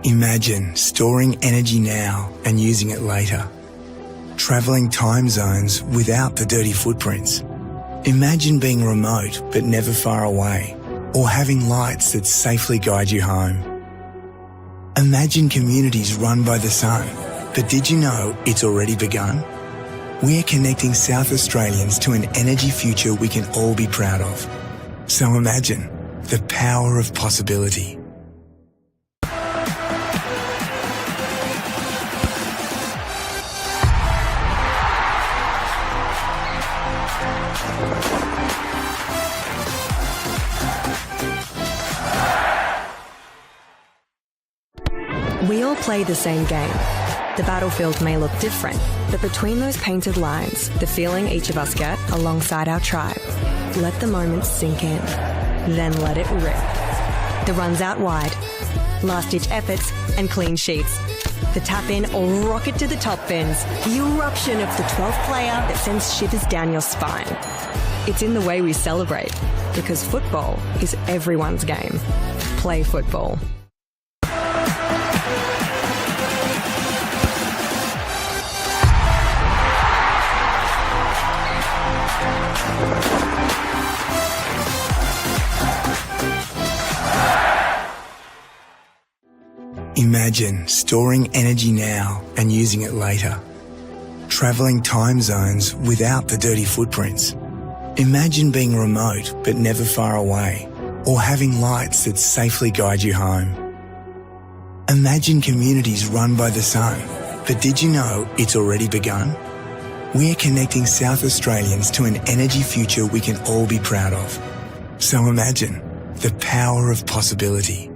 Imagine storing energy now and using it later. Travelling time zones without the dirty footprints. Imagine being remote but never far away, or having lights that safely guide you home. Imagine communities run by the sun, but did you know it's already begun? We're connecting South Australians to an energy future we can all be proud of. So imagine the power of possibility. We all play the same game. The battlefield may look different, but between those painted lines, the feeling each of us get alongside our tribe. Let the moment sink in, then let it rip. The runs out wide, last-ditch efforts and clean sheets. The tap-in or rocket to the top bins. The eruption of the 12th player that sends shivers down your spine. It's in the way we celebrate, because football is everyone's game. Play football. Imagine storing energy now and using it later. Travelling time zones without the dirty footprints. Imagine being remote but never far away, or having lights that safely guide you home. Imagine communities run by the sun, but did you know it's already begun? We're connecting South Australians to an energy future we can all be proud of. So imagine the power of possibility.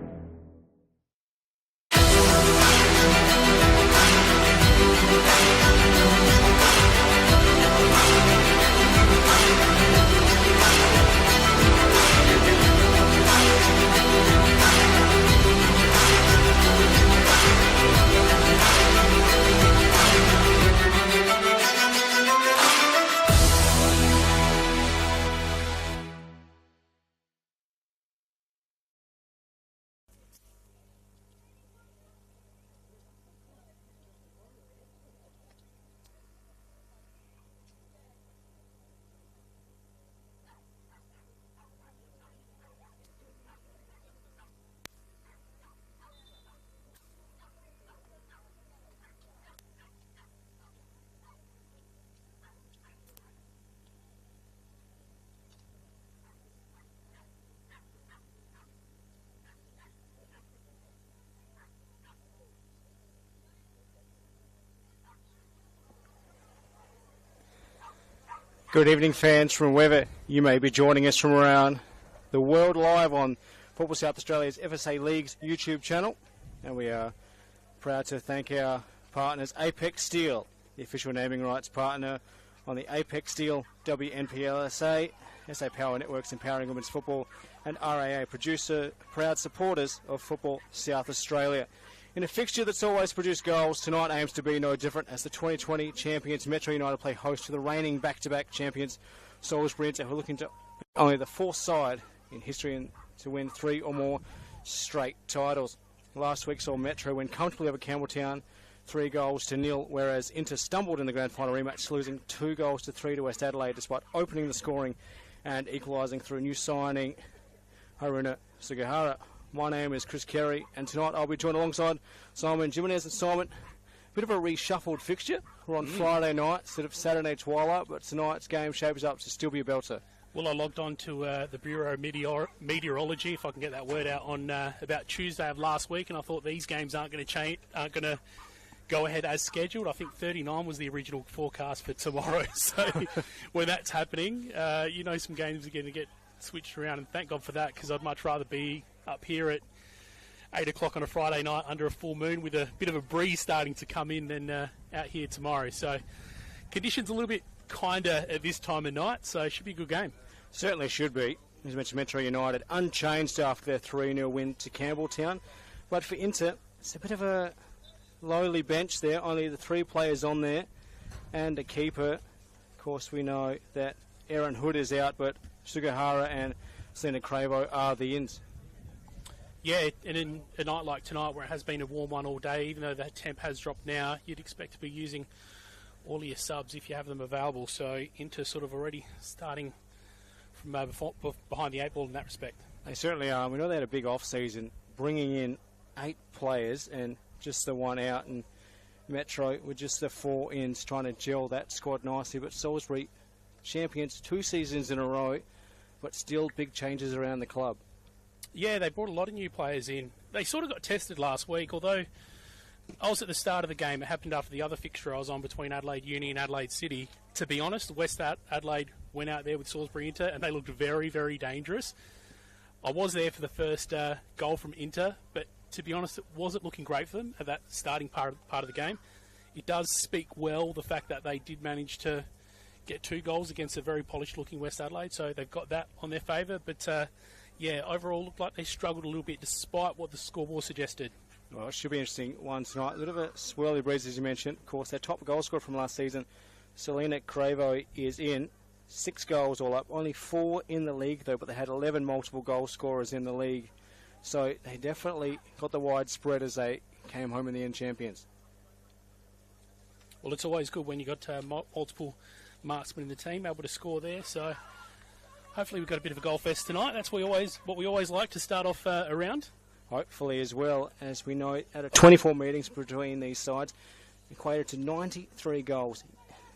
Good evening, fans from wherever you may be joining us from around the world, live on Football South Australia's FSA League's YouTube channel. And we are proud to thank our partners, Apex Steel, the official naming rights partner on the Apex Steel NPLSA, SA Power Networks Empowering Women's Football, and RAA producer, proud supporters of Football South Australia. In a fixture that's always produced goals, tonight aims to be no different as the 2020 champions Metro United play host to the reigning back-to-back champions Salisbury Inter, who are looking to only the fourth side in history to win 3 or more straight titles. Last week saw Metro win comfortably over Campbelltown 3-0, whereas Inter stumbled in the grand final rematch, losing 2-3 to West Adelaide despite opening the scoring and equalising through new signing Haruna Sugihara. My name is Chris Carey, and tonight I'll be joined alongside Simon Jimenez. And Simon, a bit of a reshuffled fixture. We're on Friday night instead of Saturday twilight, but tonight's game shapes up to still be a belter. Well, I logged on to the Bureau of Meteorology, if I can get that word out, on about Tuesday of last week, and I thought these games aren't going to go ahead as scheduled. I think 39 was the original forecast for tomorrow. So when that's happening, some games are going to get switched around, and thank God for that, because I'd much rather be up here at 8 o'clock on a Friday night under a full moon with a bit of a breeze starting to come in than out here tomorrow. So conditions a little bit kinder at this time of night, so it should be a good game. Certainly should be. As mentioned, Metro United unchanged after their 3-0 win to Campbelltown. But for Inter, it's a bit of a lowly bench there, only the 3 players on there and a keeper. Of course, we know that Aaron Hood is out, but Sugihara and Selena Cravo are the ins. Yeah, and in a night like tonight where it has been a warm one all day, even though the temp has dropped now, you'd expect to be using all of your subs if you have them available. So Inter sort of already starting from behind the 8 ball in that respect. They certainly are. We know they had a big off-season, bringing in 8 players and just the one out, and Metro with just the 4 ins trying to gel that squad nicely. But Salisbury, champions 2 seasons in a row, but still big changes around the club. Yeah, they brought a lot of new players in. They sort of got tested last week, although I was at the start of the game. It happened after the other fixture I was on between Adelaide Uni and Adelaide City. To be honest, West Adelaide went out there with Salisbury Inter and they looked very, very dangerous. I was there for the first goal from Inter, but to be honest, it wasn't looking great for them at that starting part of the game. It does speak well the fact that they did manage to get 2 goals against a very polished-looking West Adelaide, so they've got that on their favour. But, yeah, overall looked like they struggled a little bit despite what the scoreboard suggested. Well, it should be an interesting one tonight. A little bit of a swirly breeze, as you mentioned. Of course, their top goal scorer from last season, Selena Cravo, is in. 6 goals all up. Only 4 in the league, though, but they had 11 multiple goal scorers in the league. So they definitely got the wide spread as they came home in the end champions. Well, it's always good when you've got multiple marksmen in the team able to score there. So hopefully we've got a bit of a goal fest tonight. That's what we always like to start off a round. Hopefully as well, as we know, out of 24 meetings between these sides, equated to 93 goals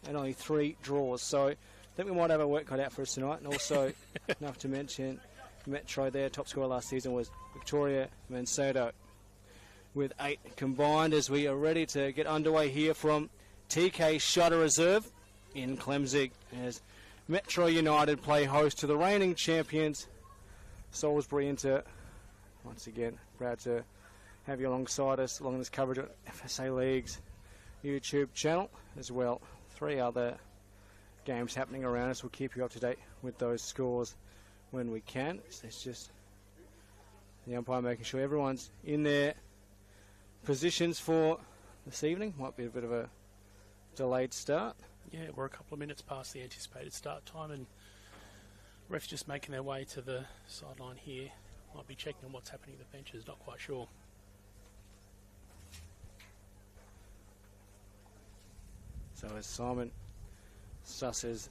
and only 3 draws. So I think we might have our work cut out for us tonight. And also, enough to mention, Metro, their top scorer last season was Victoria Mancedo with 8 combined, as we are ready to get underway here from TK Shutter Reserve in Clemzig, as Metro United play host to the reigning champions, Salisbury Inter. Once again, proud to have you alongside us along this coverage of FSA League's YouTube channel as well. 3 other games happening around us. We'll keep you up to date with those scores when we can. So it's just the umpire making sure everyone's in their positions for this evening. Might be a bit of a delayed start. Yeah, we're a couple of minutes past the anticipated start time, and refs just making their way to the sideline here. Might be checking on what's happening at the benches, not quite sure. So as Simon susses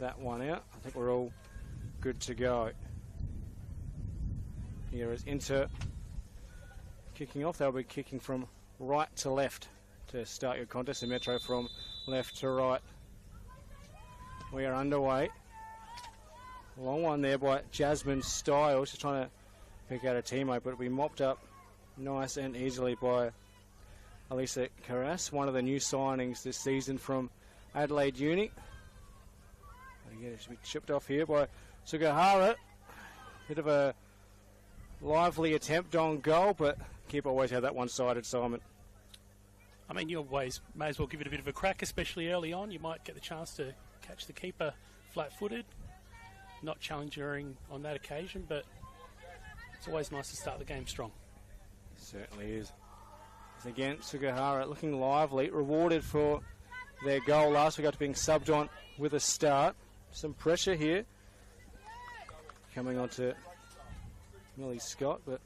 that one out, I think we're all good to go. Here is Inter kicking off. They'll be kicking from right to left to start your contest, and Metro from left to right. We are underway. Long one there by Jasmine Stiles, just trying to pick out a teammate, but it'll be mopped up nice and easily by Elisa Carras, one of the new signings this season from Adelaide Uni. Again, it should be chipped off here by Sugahara. Bit of a lively attempt on goal, but keep always have that one-sided, Simon. I mean, you always may as well give it a bit of a crack, especially early on. You might get the chance to catch the keeper flat-footed. Not challenging on that occasion, but it's always nice to start the game strong. It certainly is. As again, Sugahara looking lively, rewarded for their goal last week after being subbed on with a start. Some pressure here coming on to Millie Scott, but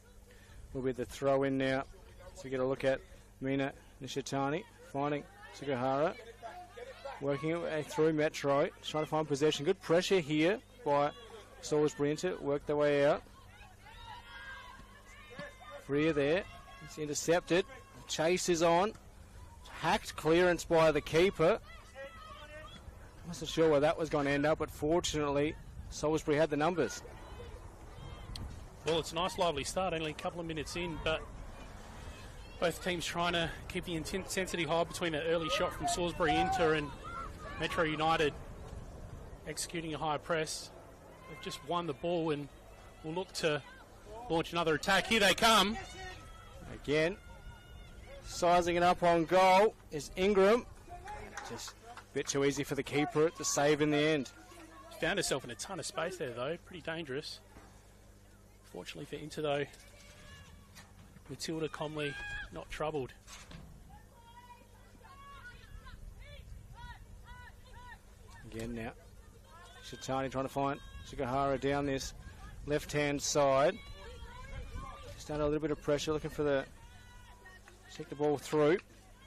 will be the throw in now. So we get a look at Mina Nishitani finding Sugahara, working it way through Metro, trying to find possession. Good pressure here by Salisbury Inter, work their way out. Freer there, it's intercepted. Chase is on. Hacked clearance by the keeper. Wasn't sure where that was going to end up, but fortunately Salisbury had the numbers. Well, it's a nice lively start, only a couple of minutes in, but both teams trying to keep the intensity high between that early shot from Salisbury Inter and Metro United executing a high press. They've just won the ball and will look to launch another attack. Here they come. Again, sizing it up on goal is Ingram. Just a bit too easy for the keeper to save in the end. Found herself in a ton of space there, though. Pretty dangerous. Fortunately for Inter, though, Matilda Comley not troubled. Again now, Shitani trying to find Sugahara down this left-hand side. Just under a little bit of pressure, looking for the check the ball through.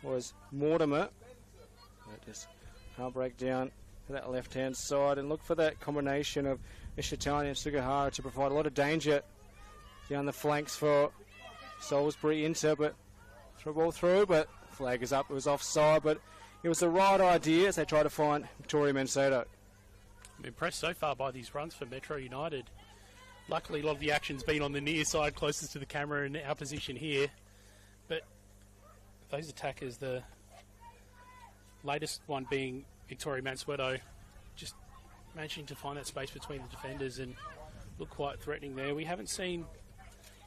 Was Mortimer. That just can't break down to that left-hand side and look for that combination of Ishitani and Sugihara to provide a lot of danger down the flanks for Salisbury Inter, but throw ball through, but flag is up. It was offside, but it was the right idea as they try to find Victoria Mancedo. I'm impressed so far by these runs for Metro United. Luckily, a lot of the action's been on the near side, closest to the camera in our position here. But those attackers, the latest one being Victoria Mansueto, just managing to find that space between the defenders and look quite threatening there. We haven't seen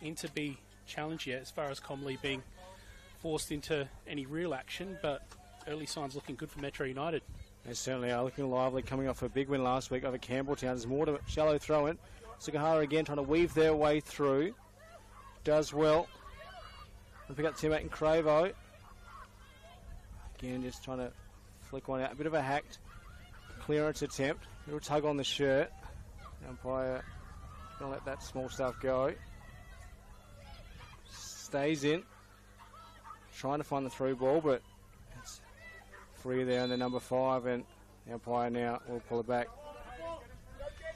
Inter be challenged yet as far as Comley being forced into any real action, but early signs looking good for Metro United. They certainly are looking lively, coming off a big win last week over Campbelltown. There's more to shallow throw in. Sugihara again trying to weave their way through. Does well. And pick up teammate in Cravo. Again, just trying to flick one out. A bit of a hacked clearance attempt. A little tug on the shirt. The umpire going to let that small stuff go. Stays in. Trying to find the through ball, but it's free there in the number 5, and the umpire now will pull it back.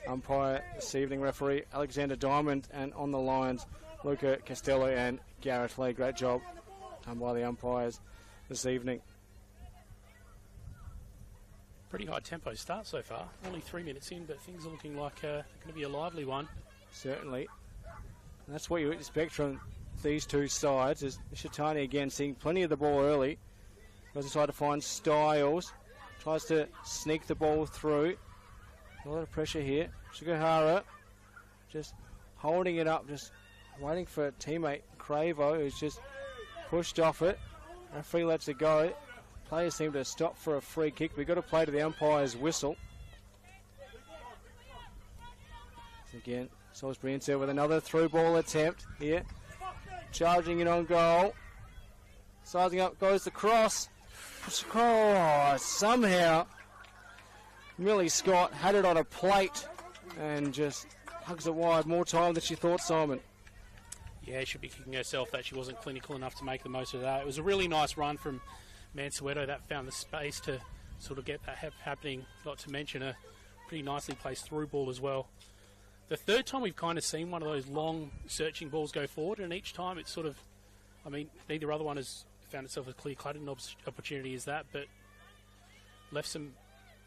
Umpire this evening, referee Alexander Diamond, and on the lines Luca Costello and Gareth Lee. Great job done by the umpires this evening. Pretty high tempo start so far. Only 3 minutes in, but things are looking like going to be a lively one. Certainly. And that's what you expect from these two sides. Is Ishitani again seeing plenty of the ball early. Goes inside to find Styles. Tries to sneak the ball through. A lot of pressure here. Sugihara just holding it up, just waiting for teammate Cravo, who's just pushed off it. Referee lets it go. Players seem to stop for a free kick. We've got to play to the umpire's whistle. So again, Salisbury Inter with another through ball attempt here. Charging it on goal. Sizing up goes the cross. Oh, somehow Millie Scott had it on a plate and just hugs it wide. More time than she thought, Simon. Yeah, she should be kicking herself that she wasn't clinical enough to make the most of that. It was a really nice run from Mansueto that found the space to sort of get that happening, not to mention a pretty nicely placed through ball as well. The third time we've kind of seen one of those long searching balls go forward, and each time it's sort of, I mean, neither other one has found itself as clear-cut an opportunity as that, but left some,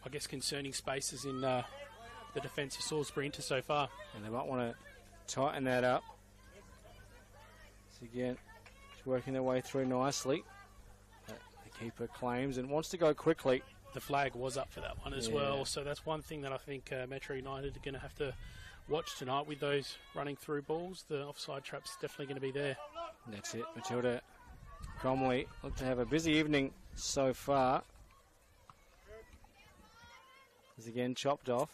I guess, concerning spaces in the defence of Salisbury Inter so far. And they might want to tighten that up. So again, she's working their way through nicely. But the keeper claims and wants to go quickly. The flag was up for that one as well, so that's one thing that I think Metro United are going to have to watch tonight with those running through balls. The offside trap's definitely going to be there. And that's it. Matilda Cromley look to have a busy evening so far. Is again chopped off.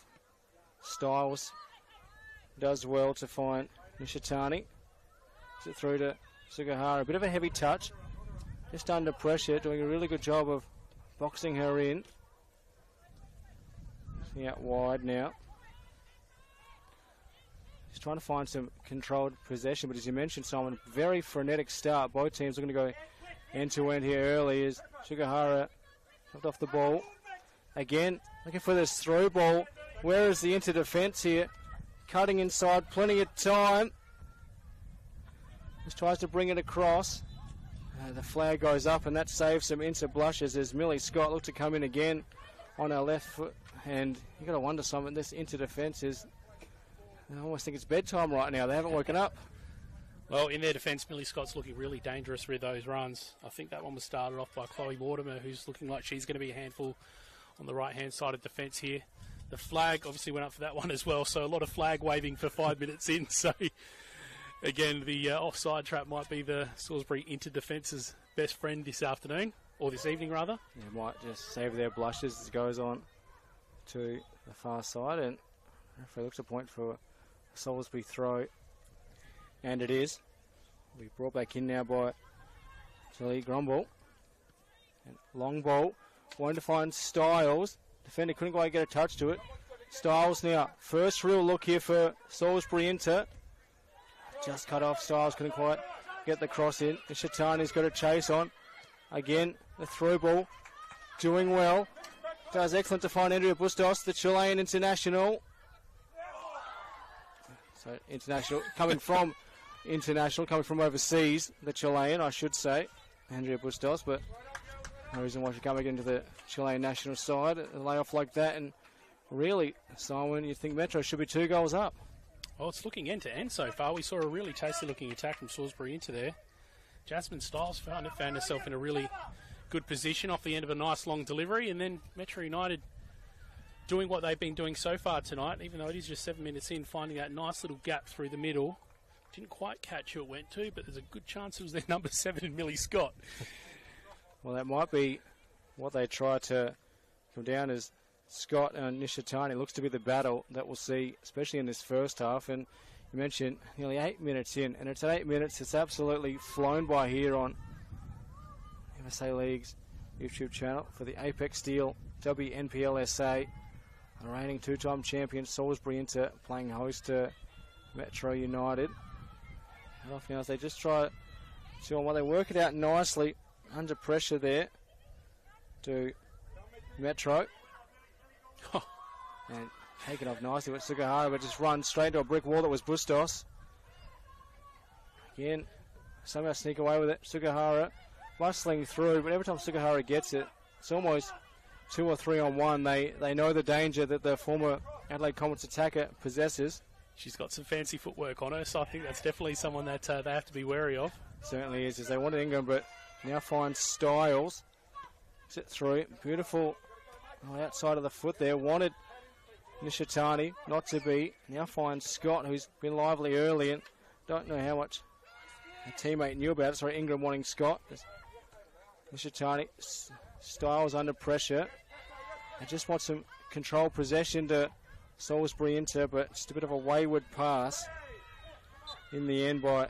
Styles does well to find Nishitani. Is it through to Sugihara? A bit of a heavy touch. Just under pressure, doing a really good job of boxing her in. She's out wide now. She's trying to find some controlled possession, but as you mentioned, Simon, very frenetic start. Both teams are going to go end-to-end here early as Sugihara chopped off the ball. Again, looking for this through ball. Where is the Inter defence here? Cutting inside, plenty of time. Just tries to bring it across. The flag goes up, and that saves some Inter blushes as Millie Scott looked to come in again on her left foot. And you've got to wonder, Simon, this Inter defence is, I almost think it's bedtime right now. They haven't woken up. Well, in their defence, Millie Scott's looking really dangerous with those runs. I think that one was started off by Chloe Mortimer, who's looking like she's going to be a handful on the right-hand side of defence here. The flag obviously went up for that one as well, so a lot of flag waving for 5 minutes in. So, again, the offside trap might be the Salisbury Inter defence's best friend this afternoon, or this evening rather. Yeah, might just save their blushes as it goes on to the far side, and the referee looks to point for a Salisbury throw, and it is. We'll be brought back in now by Tilly Grumble. And long ball, wanting to find Styles. Defender couldn't quite get a touch to it. Styles now, first real look here for Salisbury Inter. just cut off. Styles couldn't quite get the cross in. Nishitani's got a chase on. Again, the through ball. Doing well. Does excellent to find Andrea Bustos, the Chilean international. So international, coming from overseas, the Chilean, I should say, Andrea Bustos, but no reason why she can't make it into the Chilean national side. A layoff like that, and really, Simon, you think Metro should be 2 goals up. Well, it's looking end-to-end so far. We saw a really tasty-looking attack from Salisbury Inter there. Jasmine Styles found herself in a really good position off the end of a nice long delivery, and then Metro United doing what they've been doing so far tonight, even though it is just 7 minutes in, finding that nice little gap through the middle. Didn't quite catch who it went to, but there's a good chance it was their number 7 in Millie Scott. Well, that might be what they try to come down as. Scott and Nishitani looks to be the battle that we'll see, especially in this first half. And you mentioned nearly 8 minutes in, and it's at 8 minutes. It's absolutely flown by here on FSA League's YouTube channel for the Apex Steel WNPLSA. The reigning 2-time champion Salisbury Inter playing host to Metro United. And off now as they just try to, while they work it out nicely under pressure there to Metro. And taken off nicely with Sugihara, but just run straight into a brick wall that was Bustos. Again, somehow sneak away with it. Sugihara bustling through, but every time Sugihara gets it, it's almost 2 or 3 on 1. They know the danger that the former Adelaide Comets attacker possesses. She's got some fancy footwork on her, so I think that's definitely someone that they have to be wary of. Certainly is, as they wanted Ingram, but now finds Styles. Sit through, beautiful outside of the foot there. Wanted Nishitani, not to be. Now finds Scott, who's been lively early, and don't know how much a teammate knew about it. Sorry, Ingram wanting Scott. Nishitani, Styles under pressure. They just want some control possession to Salisbury Inter, but just a bit of a wayward pass in the end by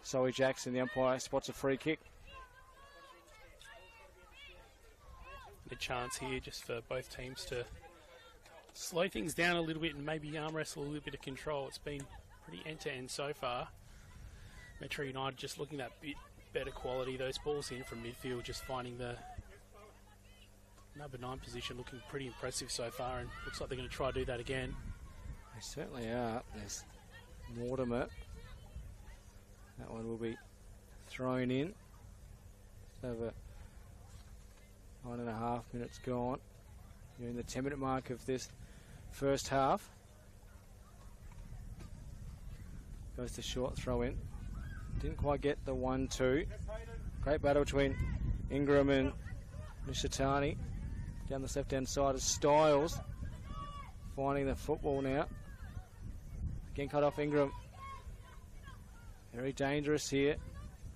Zoe Jackson. The umpire spots a free kick. A chance here just for both teams to slow things down a little bit and maybe arm wrestle a little bit of control. It's been pretty end-to-end so far. Metro United just looking at bit better quality. Those balls in from midfield, just finding the number 9 position looking pretty impressive so far, and looks like they're going to try to do that again. They certainly are. There's Mortimer. That one will be thrown in. Over 9.5 minutes gone. You're in the 10-minute mark of this first half. Goes to short throw in. Didn't quite get the 1-2. Great battle between Ingram and Nishitani. Down the left-hand side is Styles. Finding the football now. Again cut off Ingram. Very dangerous here.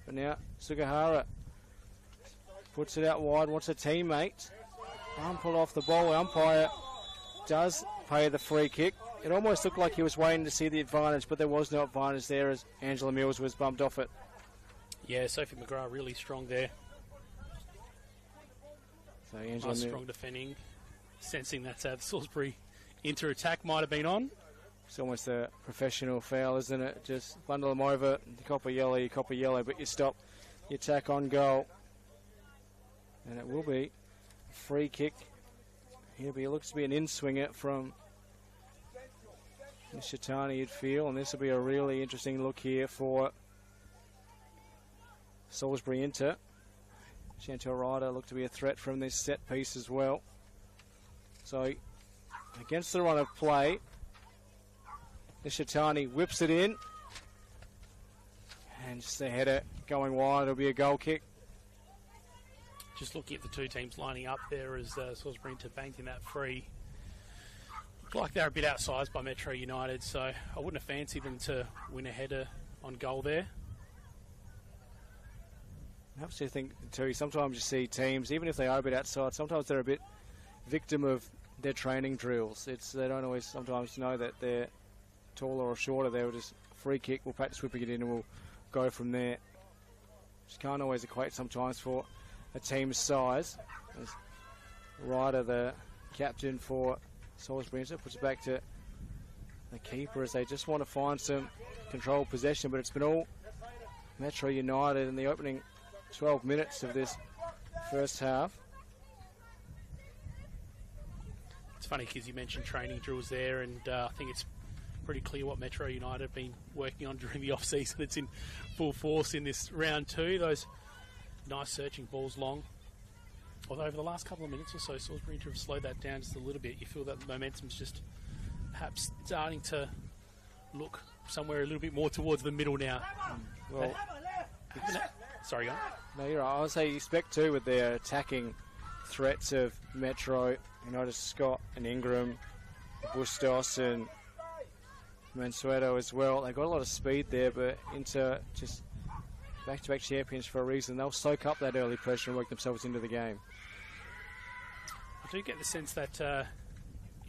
But now Sugihara puts it out wide, wants a teammate. Pull off the ball. Umpire does pay the free kick. It almost looked like he was waiting to see the advantage, but there was no advantage there as Angela Mills was bumped off it. Yeah, Sophie McGrath really strong there. So Angela nice strong defending. Sensing that Salisbury Inter attack might have been on. It's almost a professional foul, isn't it? Just bundle them over, you cop a yellow, but you stop the attack on goal. And it will be a free kick. Here it looks to be an in-swinger from Nishitani, you'd feel, and this will be a really interesting look here for Salisbury Inter. Chantel Ryder looked to be a threat from this set piece as well. So, against the run of play, Nishitani whips it in. And just the header going wide, it'll be a goal kick. Just looking at the two teams lining up there as Salisbury Inter banked in that free. Looked like they're a bit outsized by Metro United, so I wouldn't have fancied them to win a header on goal there. I have to think, too, sometimes you see teams, even if they are a bit outside, sometimes they're a bit victim of their training drills. They don't always sometimes know that they're taller or shorter. They'll just free kick, we'll practice whipping it in and we'll go from there. Just can't always equate sometimes for a team's size. As Ryder, the captain for Salisbury Inter, puts it back to the keeper as they just want to find some controlled possession, but it's been all Metro United in the opening 12 minutes of this first half. It's funny because you mentioned training drills there, and I think it's pretty clear what Metro United have been working on during the off-season. It's in full force in this round 2. Those nice searching balls long. Although over the last couple of minutes or so, Salisbury Inter have slowed that down just a little bit. You feel that the momentum's just perhaps starting to look somewhere a little bit more towards the middle now. Well, sorry, go on. no, you're right. I would say you expect too with their attacking threats of Metro, Scott and Ingram, Bustos and Mansueto as well. They've got a lot of speed there, but Inter just back-to-back champions for a reason. They'll soak up that early pressure and work themselves into the game. I do get the sense that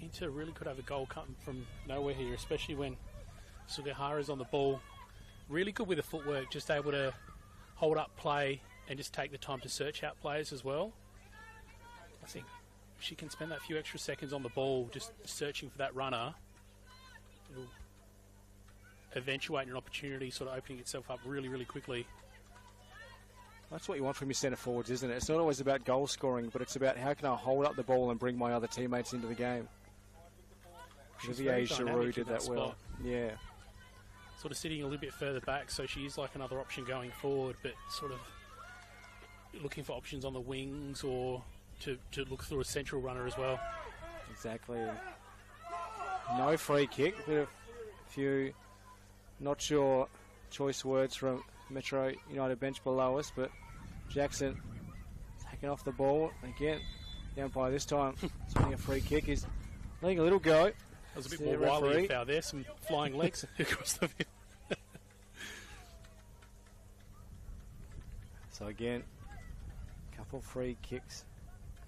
Inter really could have a goal coming from nowhere here, especially when Sugihara's on the ball. Really good with the footwork, just able to hold up play and just take the time to search out players as well. I think she can spend that few extra seconds on the ball just searching for that runner. It'll eventuate an opportunity sort of opening itself up really, really quickly. That's what you want from your centre forwards, isn't it? It's not always about goal scoring, but it's about how can I hold up the ball and bring my other teammates into the game. Olivier Giroud did that well. Yeah. Sort of sitting a little bit further back, so she is like another option going forward, but sort of looking for options on the wings or to look through a central runner as well. Exactly. No free kick, but a few not sure choice words from Metro United bench below us, but Jackson taking off the ball again. The umpire this time taking a free kick. He's letting a little go. That was a bit more wily foul there, some flying legs across the field. So again, a couple free kicks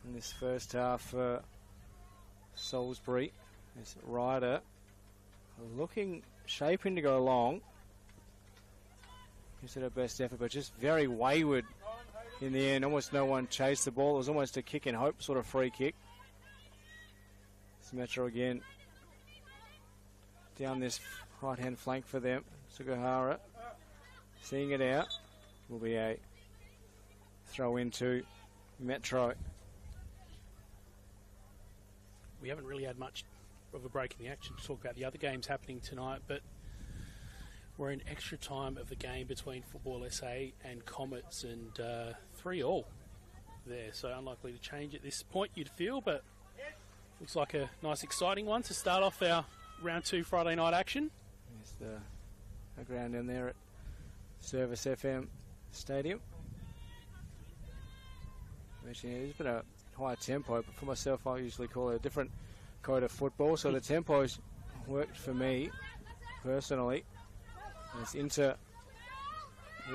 in this first half for Salisbury. This Ryder shaping to go long. Gives it her best effort, but just very wayward in the end. Almost no one chased the ball. It was almost a kick and hope sort of free kick. It's Metro again down this right-hand flank for them. Sugihara seeing it out. Will be a throw into Metro. We haven't really had much of a break in the action to talk about the other games happening tonight, but we're in extra time of the game between Football SA and Comets, and 3-3 there, so unlikely to change at this point, you'd feel, but looks like a nice exciting one to start off our round 2 Friday night action. There's the ground in there at Service FM Stadium. There's been a higher tempo, but for myself I usually call it a different code of football, so the tempo's worked for me personally. It's Inter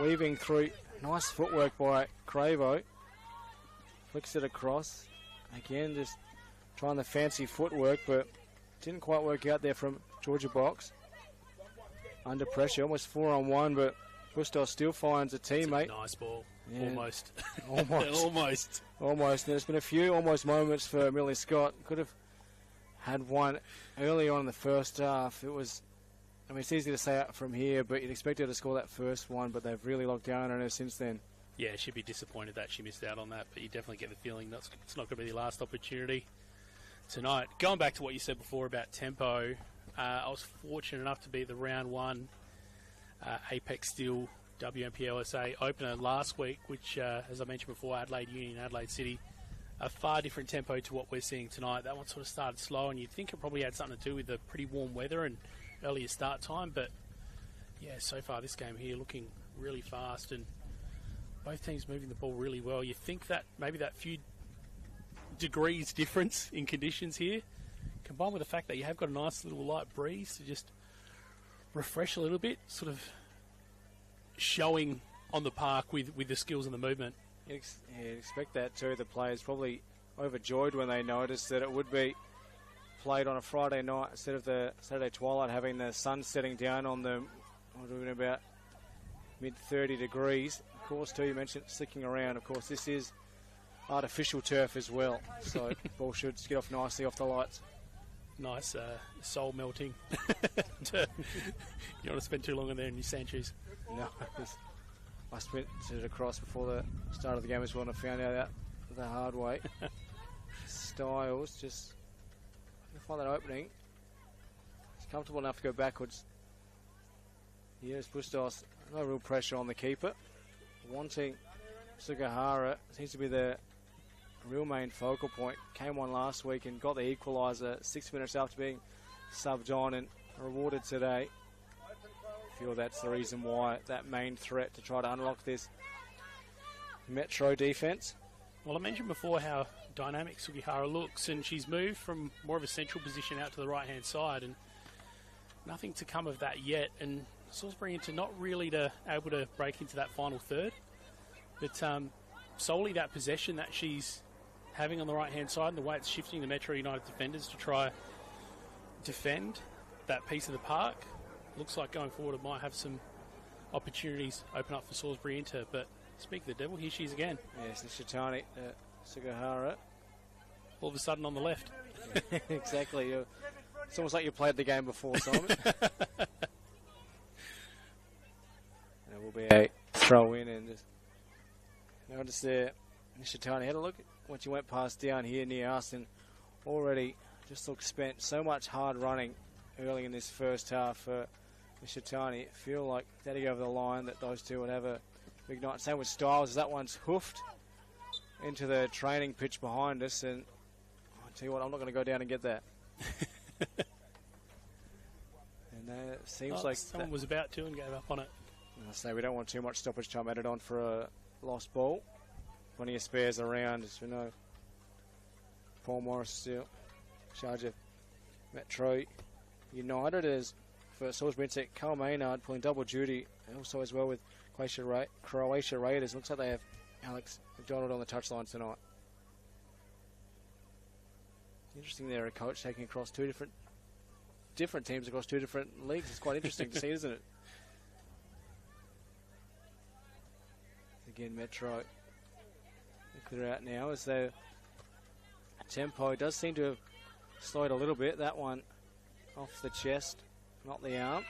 weaving through. Nice footwork by Cravo. Flicks it across. Again, just trying the fancy footwork, but didn't quite work out there from Georgia Box. Under pressure, almost 4-on-1, but Bustos still finds a teammate. It's a nice ball. Yeah. Almost. Almost. Almost. There's been a few almost moments for Millie Scott. Could have had one early on in the first half. It's easy to say it from here, but you'd expect her to score that first one, but they've really locked down on her since then. Yeah, she'd be disappointed that she missed out on that, but you definitely get the feeling that it's not going to be the last opportunity tonight. Going back to what you said before about tempo, I was fortunate enough to be the round 1 Apex Steel WNPLSA opener last week, which, as I mentioned before, Adelaide Union, Adelaide City, a far different tempo to what we're seeing tonight. That one sort of started slow, and you'd think it probably had something to do with the pretty warm weather and earlier start time, but yeah, so far this game here looking really fast and both teams moving the ball really well. You think that maybe that few degrees difference in conditions here, combined with the fact that you have got a nice little light breeze to just refresh a little bit, sort of showing on the park with the skills and the movement. You'd expect that too. The players probably overjoyed when they noticed that it would be played on a Friday night instead of the Saturday twilight, having the sun setting down on them. We're doing about mid-30 degrees. Of course, too, you mentioned sticking around. Of course, this is artificial turf as well, so the ball should skid off nicely off the lights. nice soul melting. You don't want to spend too long in there in your sand shoes. No, I sprinted it across before the start of the game as well, and I found out the hard way. Styles just find that opening. It's comfortable enough to go backwards. Here's Bustos. No real pressure on the keeper. Wanting Sugihara seems to be the real main focal point. Came on last week and got the equaliser 6 minutes after being subbed on and rewarded today. I feel that's the reason why that main threat to try to unlock this Metro defence. Well, I mentioned before how dynamic Sugihara looks, and she's moved from more of a central position out to the right-hand side, and nothing to come of that yet. And Salisbury Inter not really able to break into that final third, but solely that possession that she's having on the right-hand side and the way it's shifting the Metro United defenders to try defend that piece of the park. Looks like going forward it might have some opportunities open up for Salisbury Inter, but speak of the devil, here she is again. Yes, Nishitani, Sugihara. All of a sudden on the left. Exactly. It's almost like you played the game before, Simon. And it will be a throw in, and just notice there, Nishitani had a look when she went past down here near us, and already just looks spent. So much hard running early in this first half for Nishitani. Feel like that'll go over the line that those two would have a big night. Same with Styles, as that one's hoofed into the training pitch behind us, and I'll tell you what, I'm not going to go down and get that. And it seems like someone was about to and gave up on it. I say we don't want too much stoppage time added on for a lost ball. Plenty of spares around, as we know. Paul Morris still charge of Metro United as for Salisbury Inter. Carl Maynard pulling double duty, and also as well with Croatia Raiders. Looks like they have Alex McDonald on the touchline tonight. Interesting there, a coach taking across two different teams across two different leagues. It's quite interesting to see, isn't it? Again, Metro clear out now as the tempo does seem to have slowed a little bit. That one off the chest, not the arm.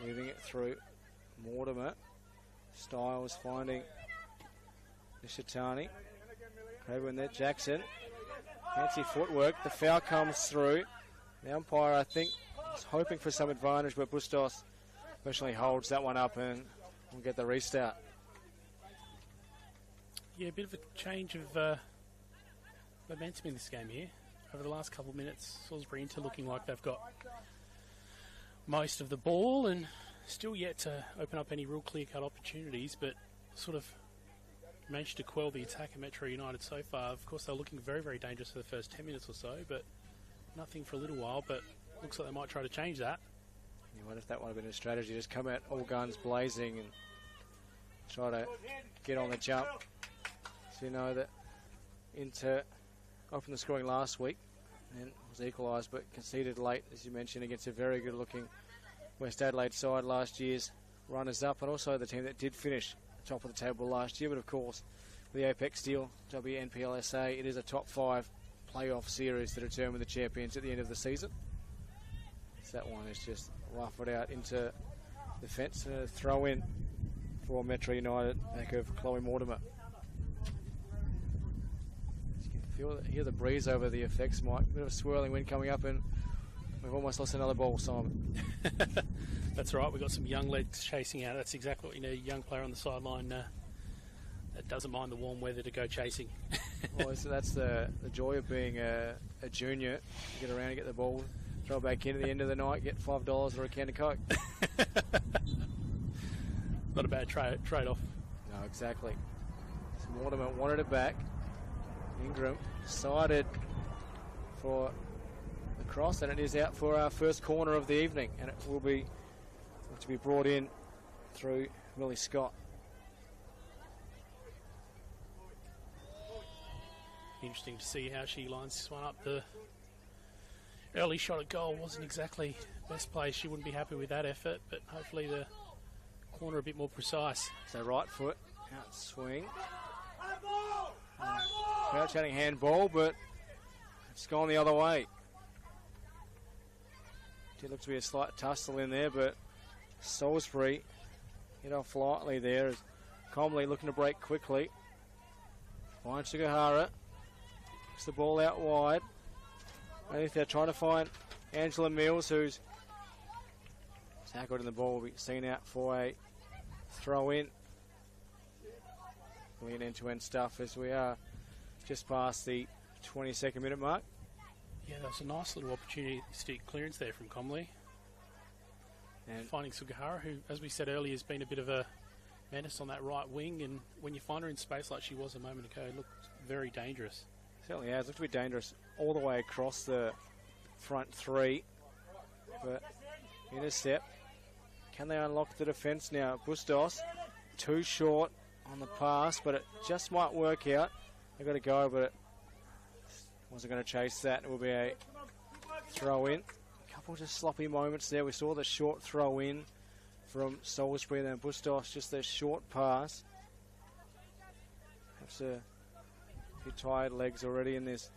Moving it through Mortimer. Styles finding Nishitani. Over there, Jackson. Fancy footwork. The foul comes through. The umpire, I think, is hoping for some advantage, but Bustos especially holds that one up and we'll get the restart. Yeah, a bit of a change of momentum in this game here. Over the last couple of minutes, Salisbury Inter looking like they've got most of the ball and still yet to open up any real clear-cut opportunities, but sort of managed to quell the attack of Metro United so far. Of course, they're looking very, very dangerous for the first 10 minutes or so, but nothing for a little while, but looks like they might try to change that. Yeah, what if that would have been a strategy? Just come out all guns blazing and try to get on the jump. So you know that Inter opened the scoring last week and was equalised, but conceded late, as you mentioned, against a very good-looking West Adelaide side, last year's runners-up, and also the team that did finish top of the table last year. But of course, with the Apex deal, NPLSA, it is a top 5 playoff series to determine the champions at the end of the season. So that one is just ruffled out into the fence, and a throw in for Metro United, back of Chloe Mortimer. You can hear the breeze over the effects, Mike. A bit of a swirling wind coming up, and we've almost lost another ball, Simon. That's right, we've got some young legs chasing out. That's exactly what you need, a young player on the sideline that doesn't mind the warm weather to go chasing. Well, so that's the joy of being a junior. You get around and get the ball, throw it back in at the end of the night, get $5 or a can of Coke. Not a bad trade-off. No, exactly. So Mortimer wanted it back. Ingram decided for the cross, and it is out for our first corner of the evening, and it will be to be brought in through Millie Scott. Interesting to see how she lines this one up. The early shot at goal wasn't exactly best play. She wouldn't be happy with that effort, but hopefully the corner a bit more precise. So right foot, out swing. Crouch chatting handball, but it's gone the other way. Did look to be a slight tussle in there, but Salisbury hit off lightly there as Comley looking to break quickly. Finds Sugihara. Kicks the ball out wide. I think they're trying to find Angela Mills, who's tackled, and the ball will be seen out for a throw in. Brilliant end-to-end stuff as we are just past the 22nd minute mark. Yeah, that was a nice little opportunistic clearance there from Comley. And finding Sugihara, who, as we said earlier, has been a bit of a menace on that right wing, and when you find her in space like she was a moment ago, it looked very dangerous. Certainly has. Looked to be dangerous all the way across the front three. But intercept. Can they unlock the defence now? Bustos, too short on the pass, but it just might work out. They've got to go, but it wasn't going to chase that. It will be a throw in. A couple of just sloppy moments there. We saw the short throw in from Salisbury, and then Bustos, just their short pass. Perhaps a few tired legs already in this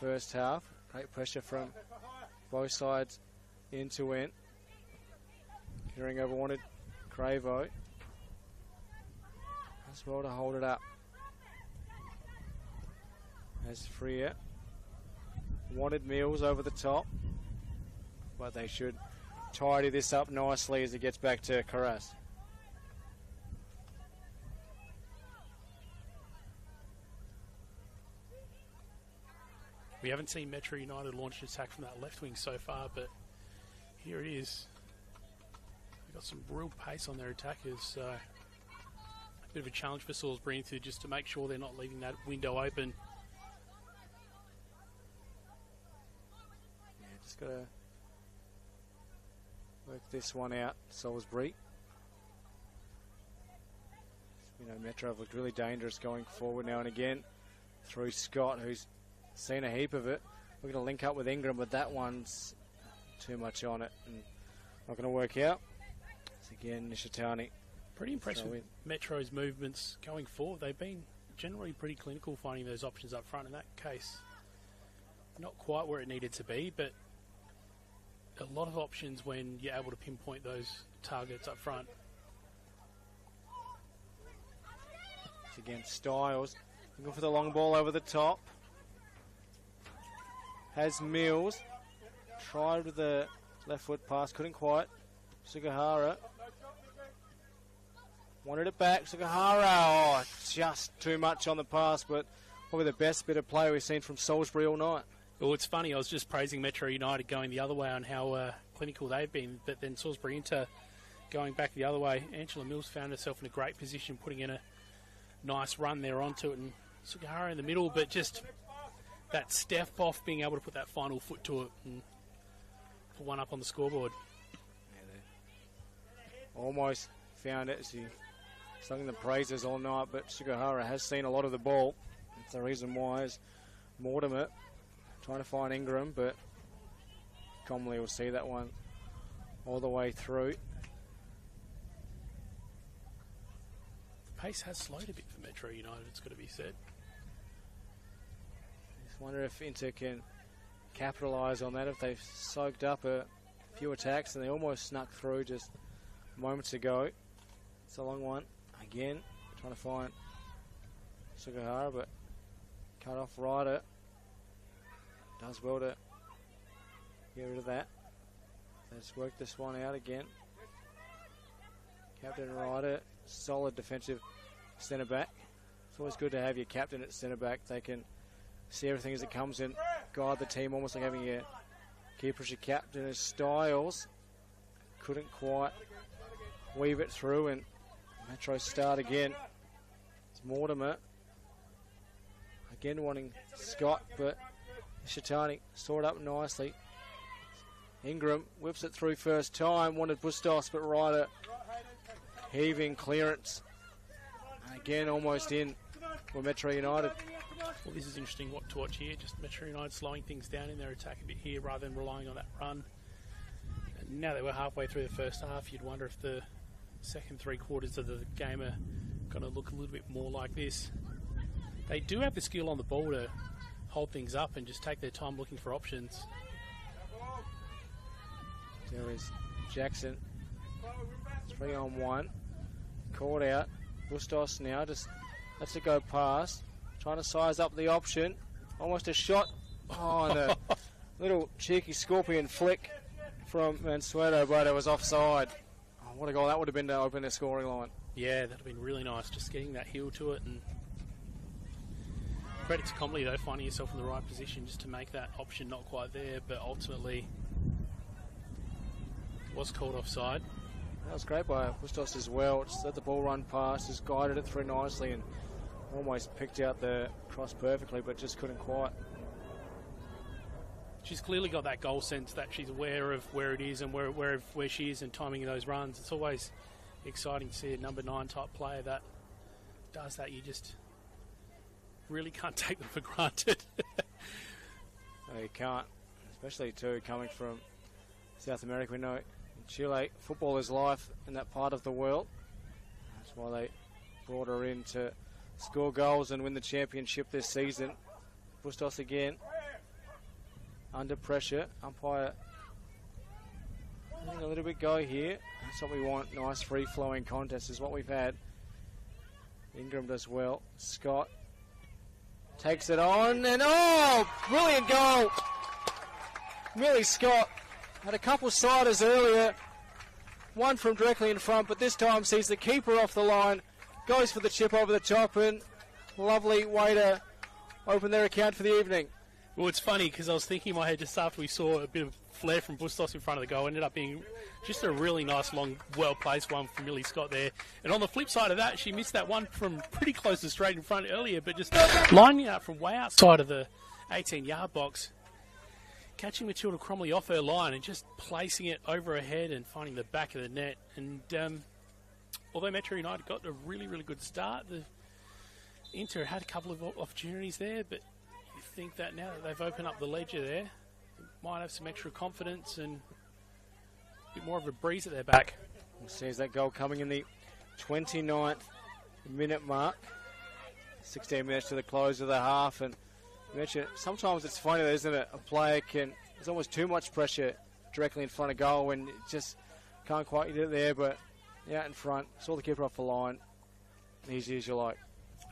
first half. Great pressure from both sides into end. Carrying over wanted Cravo as well to hold it up. As Freer wanted Mills over the top, but they should tidy this up nicely as it gets back to Carras. We haven't seen Metro United launch an attack from that left wing so far, but here it is. They've got some real pace on their attackers. A bit of a challenge for Salisbury Inter just to make sure they're not leaving that window open. Yeah, just got to work this one out, Salisbury. You know, Metro have looked really dangerous going forward now and again through Scott, who's seen a heap of it. We're going to link up with Ingram, but that one's too much on it and not going to work out. So again, Nishitani. Pretty impressive with Metro's movements going forward. They've been generally pretty clinical finding those options up front. In that case, not quite where it needed to be, but a lot of options when you're able to pinpoint those targets up front. It's again Styles looking for the long ball over the top. Has Mills tried with the left foot pass, couldn't quite. Sugihara wanted it back. Sugihara, oh, just too much on the pass, but probably the best bit of play we've seen from Salisbury all night. Well, it's funny, I was just praising Metro United going the other way on how clinical they've been, but then Salisbury Inter going back the other way. Angela Mills found herself in a great position, putting in a nice run there onto it, and Sugihara in the middle, but just that step off, being able to put that final foot to it and put one up on the scoreboard. Yeah, almost found it. She sung the praises all night, but Sugihara has seen a lot of the ball. That's the reason why is Mortimer trying to find Ingram, but Comley will see that one all the way through. The pace has slowed a bit for Metro United, it's got to be said. Just wonder if Inter can capitalise on that, if they've soaked up a few attacks and they almost snuck through just moments ago. It's a long one. Again, trying to find Sugihara, but cut off Ryder. Does well to get rid of that. Let's work this one out again. Captain Ryder, solid defensive centre back. It's always good to have your captain at centre back. They can see everything as it comes in, guide the team, almost like having your keeper as your captain. As Styles couldn't quite weave it through, and Metro start again. It's Mortimer again wanting Scott, but Shitani saw it up nicely. Ingram whips it through first time, wanted Bustos, but Ryder heaving clearance. And again, almost in for Metro United. Well, this is interesting to watch here. Just Metro United slowing things down in their attack a bit here rather than relying on that run. And now that we're halfway through the first half, you'd wonder if the second three quarters of the game are going to look a little bit more like this. They do have the skill on the ball to hold things up and just take their time looking for options. There is Jackson. 3-on-1. Caught out. Bustos now just lets it go past. Trying to size up the option. Almost a shot. Oh, and a little cheeky scorpion flick from Mansueto, but it was offside. Oh, what a goal that would have been to open the scoring line. Yeah, that would have been really nice, just getting that heel to it. And credit to Comley, though, finding yourself in the right position just to make that option not quite there, but ultimately was called offside. That was great by Bustos as well. Just let the ball run past, just guided it through nicely and almost picked out the cross perfectly, but just couldn't quite. She's clearly got that goal sense that she's aware of where it is and where she is and timing those runs. It's always exciting to see a number 9 type player that does that. You just really can't take them for granted. No, you can't, especially too coming from South America. We know in Chile football is life in that part of the world. That's why they brought her in to score goals and win the championship this season. Bustos again under pressure. Umpire letting a little bit go here. That's what we want. Nice free-flowing contest is what we've had. Ingram does well. Scott takes it on and brilliant goal. Millie Scott had a couple siders earlier. One from directly in front, but this time sees the keeper off the line. Goes for the chip over the top, and lovely way to open their account for the evening. Well, it's funny because I was thinking in my head just after we saw a bit of flair from Bustos in front of the goal. Ended up being just a really nice, long, well-placed one from Millie Scott there. And on the flip side of that, she missed that one from pretty close to straight in front earlier, but just lining out from way outside of the 18-yard box, catching Matilda Cromley off her line and just placing it over her head and finding the back of the net. And although Metro United got a really, really good start, the Inter had a couple of opportunities there, but you think that now that they've opened up the ledger there, they might have some extra confidence and a bit more of a breeze at their back. We'll see as that goal coming in the 29th minute mark. 16 minutes to the close of the half, and sometimes it's funny, isn't it? A player there's almost too much pressure directly in front of goal when you just can't quite get it there, but out in front, saw the keeper off the line, easy as you like.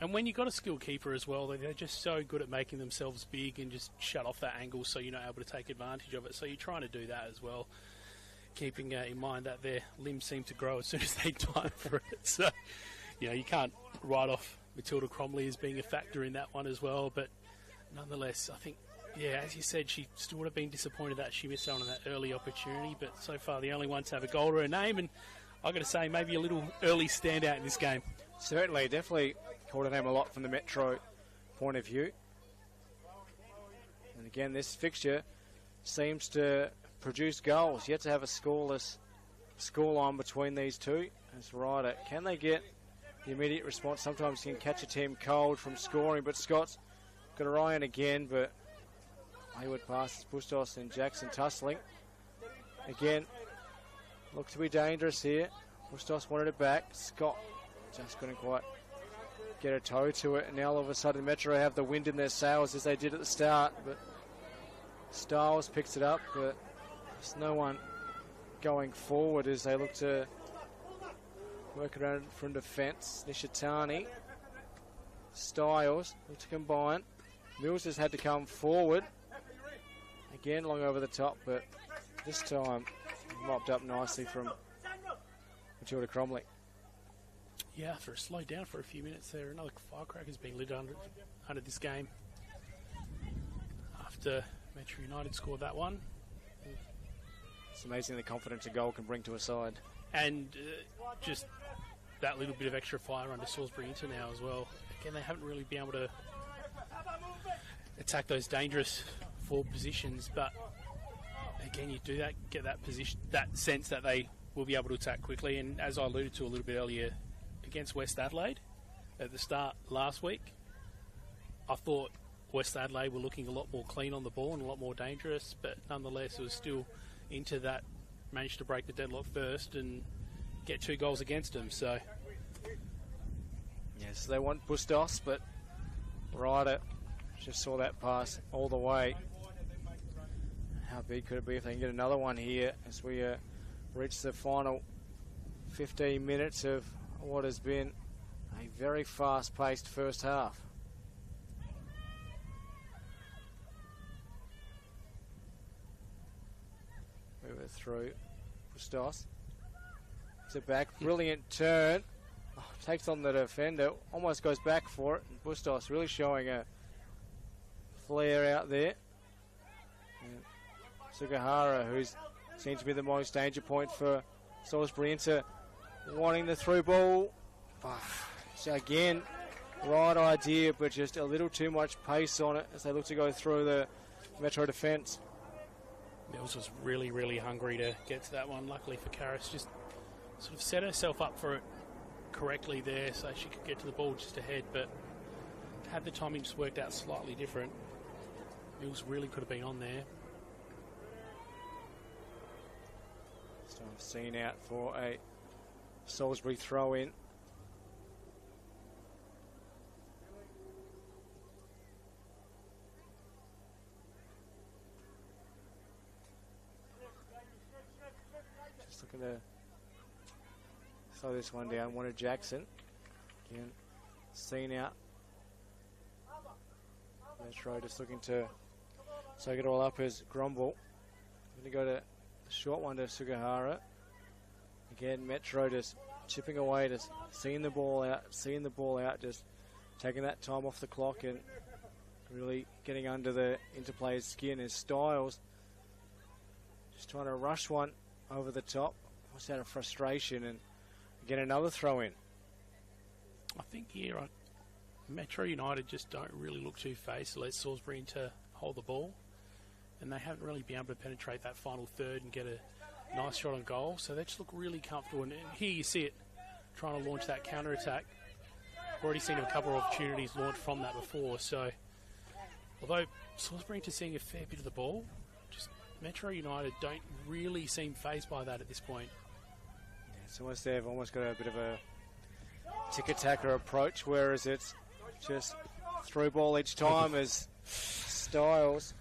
And when you've got a skilled keeper as well, they're just so good at making themselves big and just shut off that angle so you're not able to take advantage of it. So you're trying to do that as well, keeping in mind that their limbs seem to grow as soon as they time for it. So, you can't write off Matilda Cromley as being a factor in that one as well. But nonetheless, I think, as you said, she still would have been disappointed that she missed out on that early opportunity. But so far, the only one to have a goal to her name. And I've got to say, maybe a little early standout in this game. Certainly, definitely called her name a lot from the Metro point of view. And again, this fixture seems to produce goals. Yet to have a scoreless scoreline between these two. As Ryder, can they get the immediate response? Sometimes you can catch a team cold from scoring, but Scott's got her eye on again, but Hayward passes Bustos and Jackson tussling. Again, look to be dangerous here. Bustos wanted it back. Scott just couldn't quite get a toe to it, and now all of a sudden Metro have the wind in their sails as they did at the start, but Stiles picks it up, but there's no one going forward as they look to work around from defence. Nishitani, Stiles look to combine. Mills has had to come forward again, long over the top, but this time mopped up nicely from Matilda Cromley. Yeah, after a slow down for a few minutes there, another firecracker's been lit under this game. After Metro United scored that one. It's amazing the confidence a goal can bring to a side. And just that little bit of extra fire under Salisbury Inter now as well. Again, they haven't really been able to attack those dangerous forward positions, but again, you do that, get that position, that sense that they will be able to attack quickly. And as I alluded to a little bit earlier, against West Adelaide at the start last week, I thought West Adelaide were looking a lot more clean on the ball and a lot more dangerous, but nonetheless it was still Inter that managed to break the deadlock first and get 2 goals against them. So yes, they want Bustos, but Ryder just saw that pass all the way. How big could it be if they can get another one here as we reach the final 15 minutes of what has been a very fast-paced first half. Move it through. Bustos. It's a back. Brilliant turn. Oh, takes on the defender. Almost goes back for it. And Bustos really showing a flare out there. And Sugihara, who seems to be the most danger point for Salisbury Inter, wanting the through ball. So again, right idea, but just a little too much pace on it as they look to go through the Metro defence. Mills was really, really hungry to get to that one. Luckily for Karis, just sort of set herself up for it correctly there so she could get to the ball just ahead, but had the timing just worked out slightly different, Mills really could have been on there. So I've seen out for a Salisbury throw-in. Just looking to slow this one down. One to Jackson. Again, seen out. Metro just looking to soak it all up as Grumble. Going to go to the short one to Sugihara. Again, Metro just chipping away, just seeing the ball out, just taking that time off the clock and really getting under the interplayer's skin as Styles just trying to rush one over the top. Almost out of frustration and get another throw in. I think here Metro United just don't really look too phased to let Salisbury Inter hold the ball, and they haven't really been able to penetrate that final third and get a nice shot on goal, so they just look really comfortable. And here you see it, trying to launch that counter-attack. We've already seen a couple of opportunities launched from that before, so although Salisbury Inter seeing a fair bit of the ball, just Metro United don't really seem phased by that at this point. Yeah, it's almost they've almost got a bit of a tick-attacker approach, whereas it's just through ball each time as Styles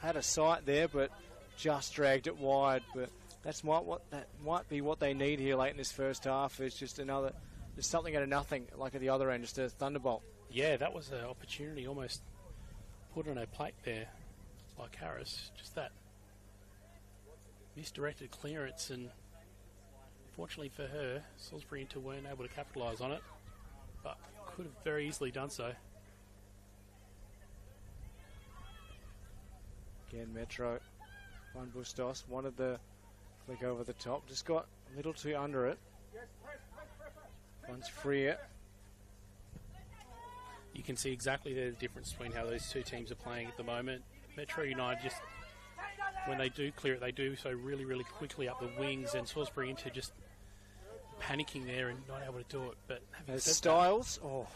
had a sight there, but just dragged it wide. But that might be what they need here late in this first half. Is just something out of nothing, like at the other end, just a thunderbolt. Yeah, that was an opportunity almost put on her plate there, like Harris. Just that misdirected clearance, and fortunately for her, Salisbury Inter weren't able to capitalise on it, but could have very easily done so. Again, Metro, one Bustos, wanted the flick over the top, just got a little too under it. One's freer. You can see exactly the difference between how those two teams are playing at the moment. Metro United just, when they do clear it, they do so really, really quickly up the wings, and Salisbury Inter just panicking there and not able to do it. But there's Styles. Oh,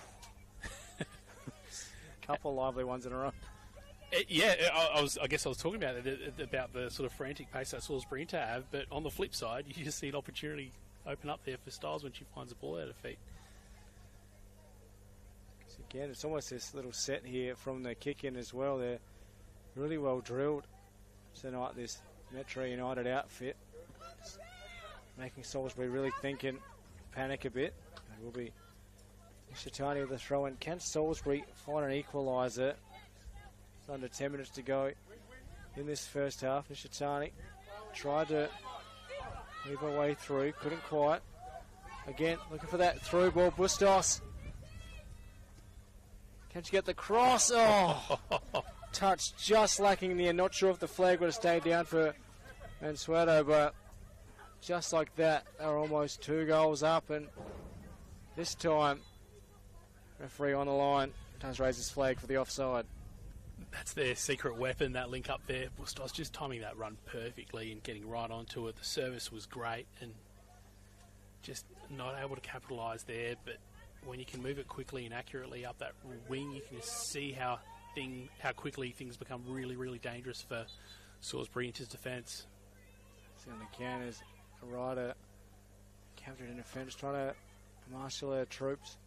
couple lively ones in a row. I guess I was talking about the sort of frantic pace that Salisbury Inter have, but on the flip side, you just see an opportunity open up there for Styles when she finds the ball out of feet. So again, it's almost this little set here from the kick-in as well. They're really well drilled tonight, this Metro United outfit. Just making Salisbury really think and panic a bit. It will be Nishitani with the throw-in. Can Salisbury find an equaliser? It's under 10 minutes to go in this first half. Nishitani tried to move her way through, couldn't quite. Again, looking for that through ball. Bustos. Can she get the cross? Oh, touch just lacking there. Not sure if the flag would have stayed down for Mansueto, but just like that, they're almost 2 goals up, and this time, referee on the line does raise his flag for the offside. That's their secret weapon, that link up there. Bustos just timing that run perfectly and getting right onto it. The service was great and just not able to capitalise there, but when you can move it quickly and accurately up that wing, you can just see how quickly things become really, really dangerous for Salisbury Inter's defence. See on the counters, a rider captured in defence, trying to marshal her troops.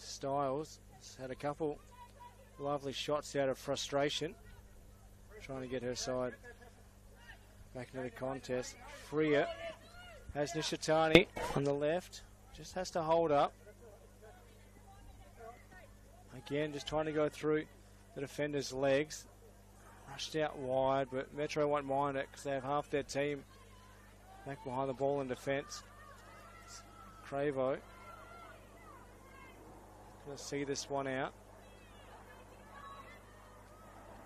Styles has had a couple lovely shots out of frustration, trying to get her side back into the contest. Freer has Nishitani on the left, just has to hold up. Again, just trying to go through the defender's legs. Rushed out wide, but Metro won't mind it because they have half their team back behind the ball in defence. Cravo going to see this one out.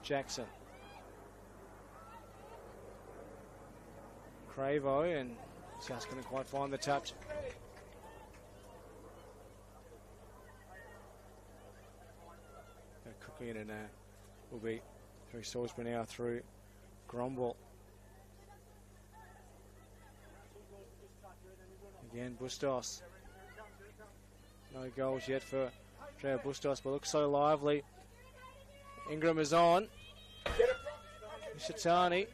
Jackson. Cravo, and just couldn't quite find the touch. Go quickly in, and will be through Salisbury now through Gromwell. Again, Bustos. No goals yet for Trevor Bustos, but looks so lively. Ingram is on. Nishitani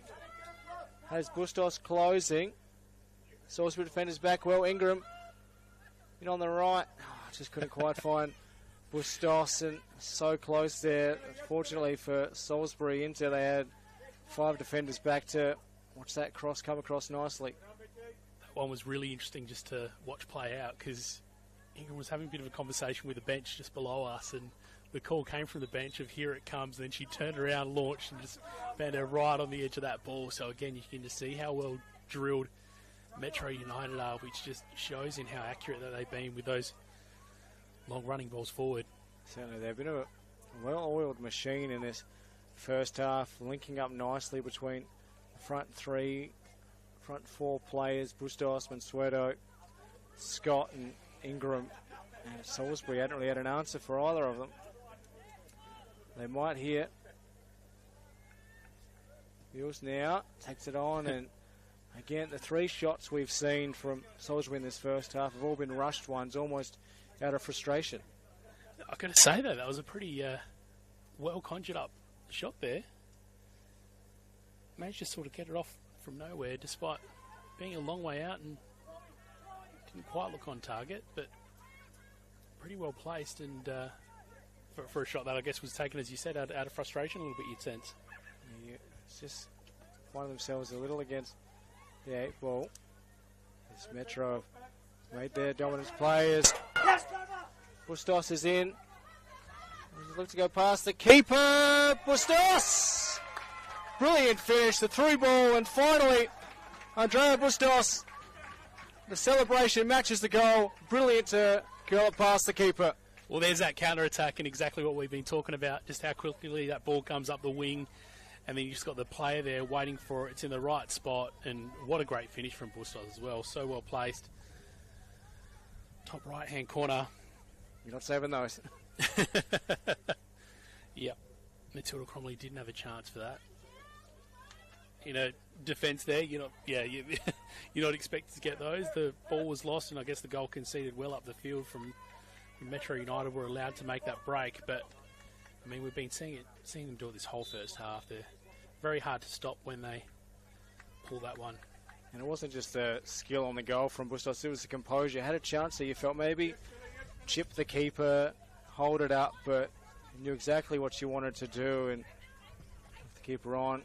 has Bustos closing. Salisbury defenders back well. Ingram in on the right. Just couldn't quite find Bustos, and so close there. Fortunately for Salisbury Inter, they had 5 defenders back to watch that cross come across nicely. That one was really interesting just to watch play out, because Ingram was having a bit of a conversation with the bench just below us, and the call came from the bench of here it comes, and then she turned around, launched, and just found her right on the edge of that ball. So again, you can just see how well drilled Metro United are, which just shows in how accurate that they've been with those long running balls forward. Certainly, they've been a well-oiled machine in this first half, linking up nicely between the front 4 players, Bustos, Mansueto, Scott and Ingram. And Salisbury hadn't really had an answer for either of them. They might here. Mills now takes it on, and again, the 3 shots we've seen from Salisbury in this first half have all been rushed ones, almost out of frustration. I've got to say, though, that was a pretty well conjured up shot there. Managed to sort of get it off from nowhere, despite being a long way out, and didn't quite look on target, but pretty well placed, and for a shot that I guess was taken, as you said, out of frustration a little bit, you'd sense. Yeah, it's just finding themselves a little against the 8 ball. As Metro have made their dominance players. Bustos is in. Look to go past the keeper. Bustos! Brilliant finish, the through ball, and finally Andrea Bustos. The celebration matches the goal. Brilliant to curl it past the keeper. Well, there's that counter-attack, and exactly what we've been talking about, just how quickly that ball comes up the wing, and then you've just got the player there waiting for it. It's in the right spot, and what a great finish from Bustos as well. So well placed. Top right-hand corner. You're not saving those. Yep. Matilda Cromley didn't have a chance for that. You know, defence there, you're not expected to get those. The ball was lost, and I guess the goal conceded well up the field from Metro United were allowed to make that break. But I mean, we've been seeing them do it this whole first half. They're very hard to stop when they pull that one. And it wasn't just the skill on the goal from Bustos, it was the composure. Had a chance that you felt maybe chip the keeper, hold it up, but you knew exactly what you wanted to do, and with the keeper on.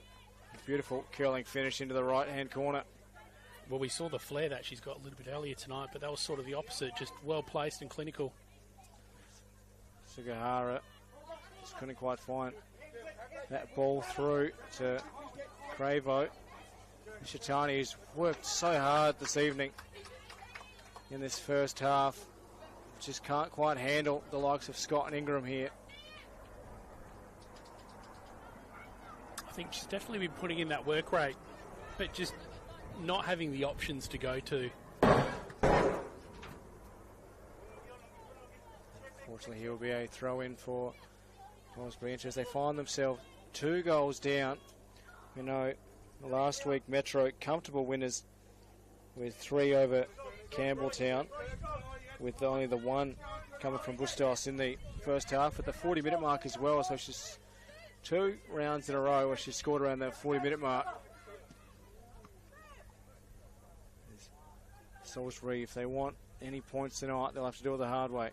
Beautiful curling finish into the right-hand corner. Well, we saw the flare that she's got a little bit earlier tonight, but that was sort of the opposite, just well-placed and clinical. Sugihara just couldn't quite find that ball through to Cravo. Nishitani, has worked so hard this evening in this first half. Just can't quite handle the likes of Scott and Ingram here. I think she's definitely been putting in that work rate, but just not having the options to go to. Fortunately, here will be a throw-in for Salisbury Inter as they find themselves 2 goals down. You know, last week Metro comfortable winners with 3 over Campbelltown, with only the 1 coming from Bustos in the first half at the 40-minute mark as well. So she's 2 rounds in a row where she scored around that 40-minute mark. Salisbury, if they want any points tonight, they'll have to do it the hard way.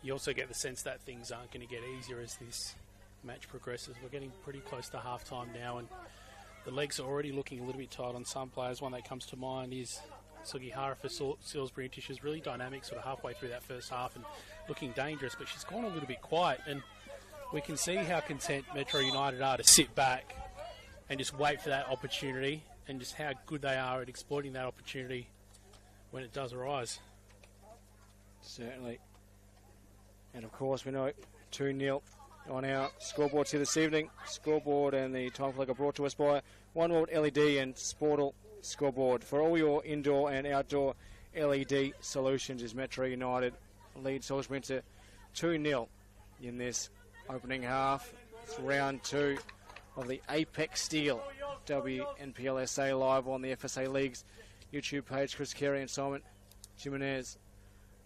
you also get the sense that things aren't going to get easier as this match progresses. We're getting pretty close to half-time now, and the legs are already looking a little bit tight on some players. One that comes to mind is Sugihara for Salisbury Inter. She's really dynamic sort of halfway through that first half and looking dangerous, but she's gone a little bit quiet, and we can see how content Metro United are to sit back and just wait for that opportunity, and just how good they are at exploiting that opportunity when it does arise. Certainly. And of course, we know 2-0 on our scoreboards here this evening. Scoreboard and the time flag are brought to us by One World LED and Sportal Scoreboard. For all your indoor and outdoor LED solutions, is Metro United lead Salisbury Inter 2-0 in this opening half. It's round 2 of the Apex Steel NPLSA live on the FSA League's YouTube page. Chris Carey and Simon Jimenez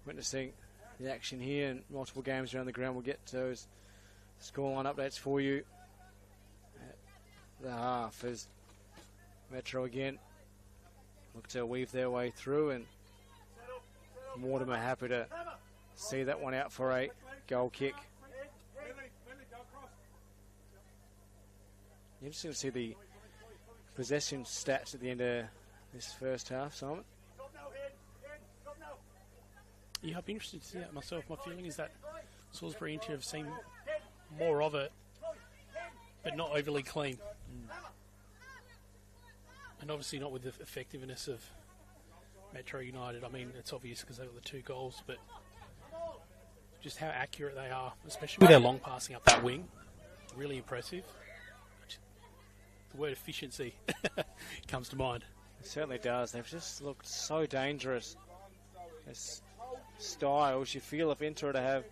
witnessing the action here, and multiple games around the ground. We'll get those scoreline updates for you at the half as Metro again look to weave their way through, and Mortimer happy to see that one out for a goal kick. Interesting to see the possession stats at the end of this first half, Simon. Yeah, I'd be interested to see that myself. My feeling is that Salisbury Inter have seen more of it, but not overly clean. And obviously not with the effectiveness of Metro United. I mean, it's obvious because they've got the 2 goals, but just how accurate they are, especially with their long passing up that wing. Really impressive. The word efficiency comes to mind. It certainly does. They've just looked so dangerous. It's styles. You feel if Inter to have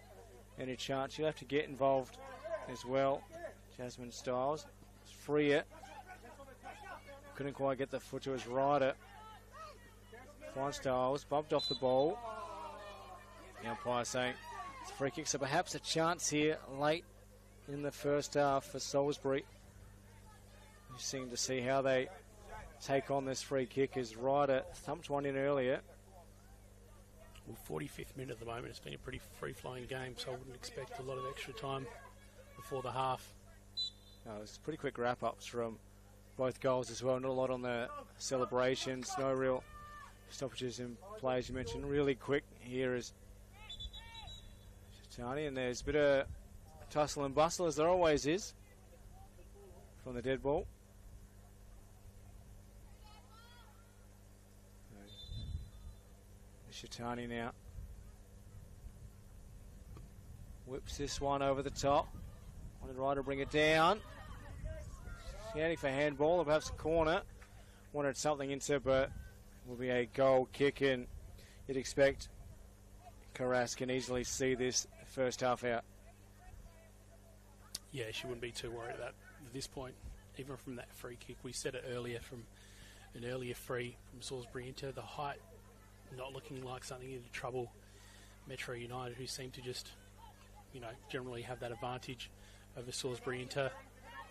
any chance, you'll have to get involved as well. Jasmine Styles, free it. Couldn't quite get the foot to his rider. Fine Styles, bumped off the ball. The umpire saying it's a free kick, so perhaps a chance here late in the first half for Salisbury. Interesting to see how they take on this free kick as Ryder thumped one in earlier. Well, 45th minute at the moment. It's been a pretty free-flowing game, so I wouldn't expect a lot of extra time before the half. No, it's pretty quick wrap-ups from both goals as well. Not a lot on the celebrations. No real stoppages in play, as you mentioned. Really quick here is Shatani, and there's a bit of tussle and bustle, as there always is, from the dead ball. Shatani now whips this one over the top. Wanted Ryder to bring it down. Shandy for handball, or perhaps a corner. Wanted something into, but will be a goal kick, and you'd expect Carras can easily see this first half out. Yeah, she wouldn't be too worried about at this point, even from that free kick. We said it earlier, from an earlier free from Salisbury Inter, the height not looking like something to trouble Metro United, who seem to just, generally have that advantage over Salisbury Inter.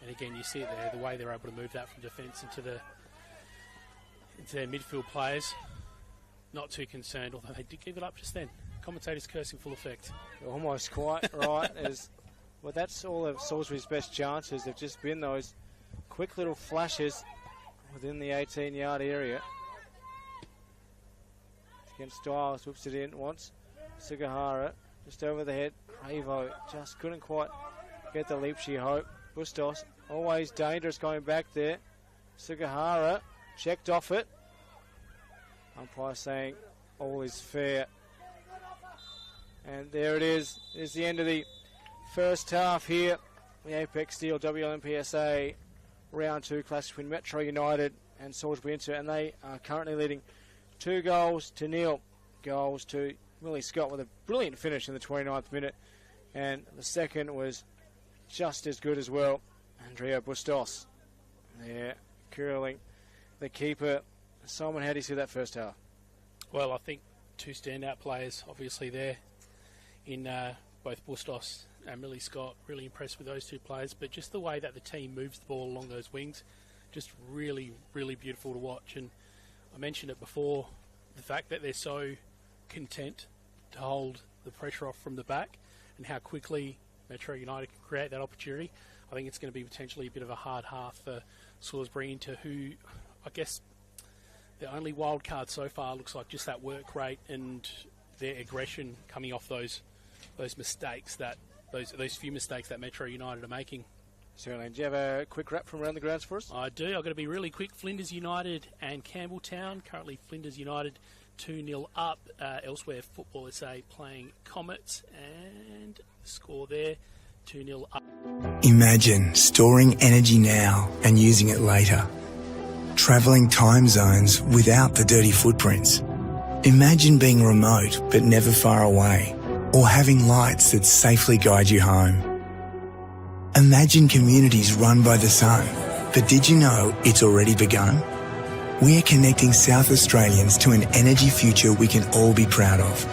And again, you see it there, the way they're able to move that from defence into their midfield players. Not too concerned, although they did give it up just then. Commentators cursing full effect. Almost quite right. Well, that's all of Salisbury's best chances. They've just been those quick little flashes within the 18-yard area. Again, Styles whips it in once. Sugihara just over the head. Cravo just couldn't quite get the leap she hoped. Bustos always dangerous going back there. Sugihara checked off it. Umpire saying all is fair. And there it is. There's the end of the first half here. The Apex Steel WNPSA round 2 clash between Metro United and Salisbury Inter, and they are currently leading 2-0. Goals to Millie Scott with a brilliant finish in the 29th minute, and the second was just as good as well. Andrea Bustos there curling the keeper. Simon, how do you see that first half? Well, I think 2 standout players obviously there in both Bustos and Millie Scott. Really impressed with those 2 players, but just the way that the team moves the ball along those wings, just really, really beautiful to watch. And I mentioned it before, the fact that they're so content to hold the pressure off from the back. and how quickly Metro United can create that opportunity, I think it's going to be potentially a bit of a hard half for Salisbury Inter, who I guess the only wild card so far looks like just that work rate and their aggression coming off those mistakes that those few mistakes that Metro United are making. Certainly. Do you have a quick wrap from around the grounds for us? I do. I've got to be really quick. Flinders United and Campbelltown. Currently Flinders United 2-0 up. Elsewhere, Football SA playing Comets, and the score there 2-0 up. Imagine storing energy now and using it later. Travelling time zones without the dirty footprints. Imagine being remote but never far away, or having lights that safely guide you home. Imagine communities run by the sun, but did you know it's already begun? We're connecting South Australians to an energy future we can all be proud of.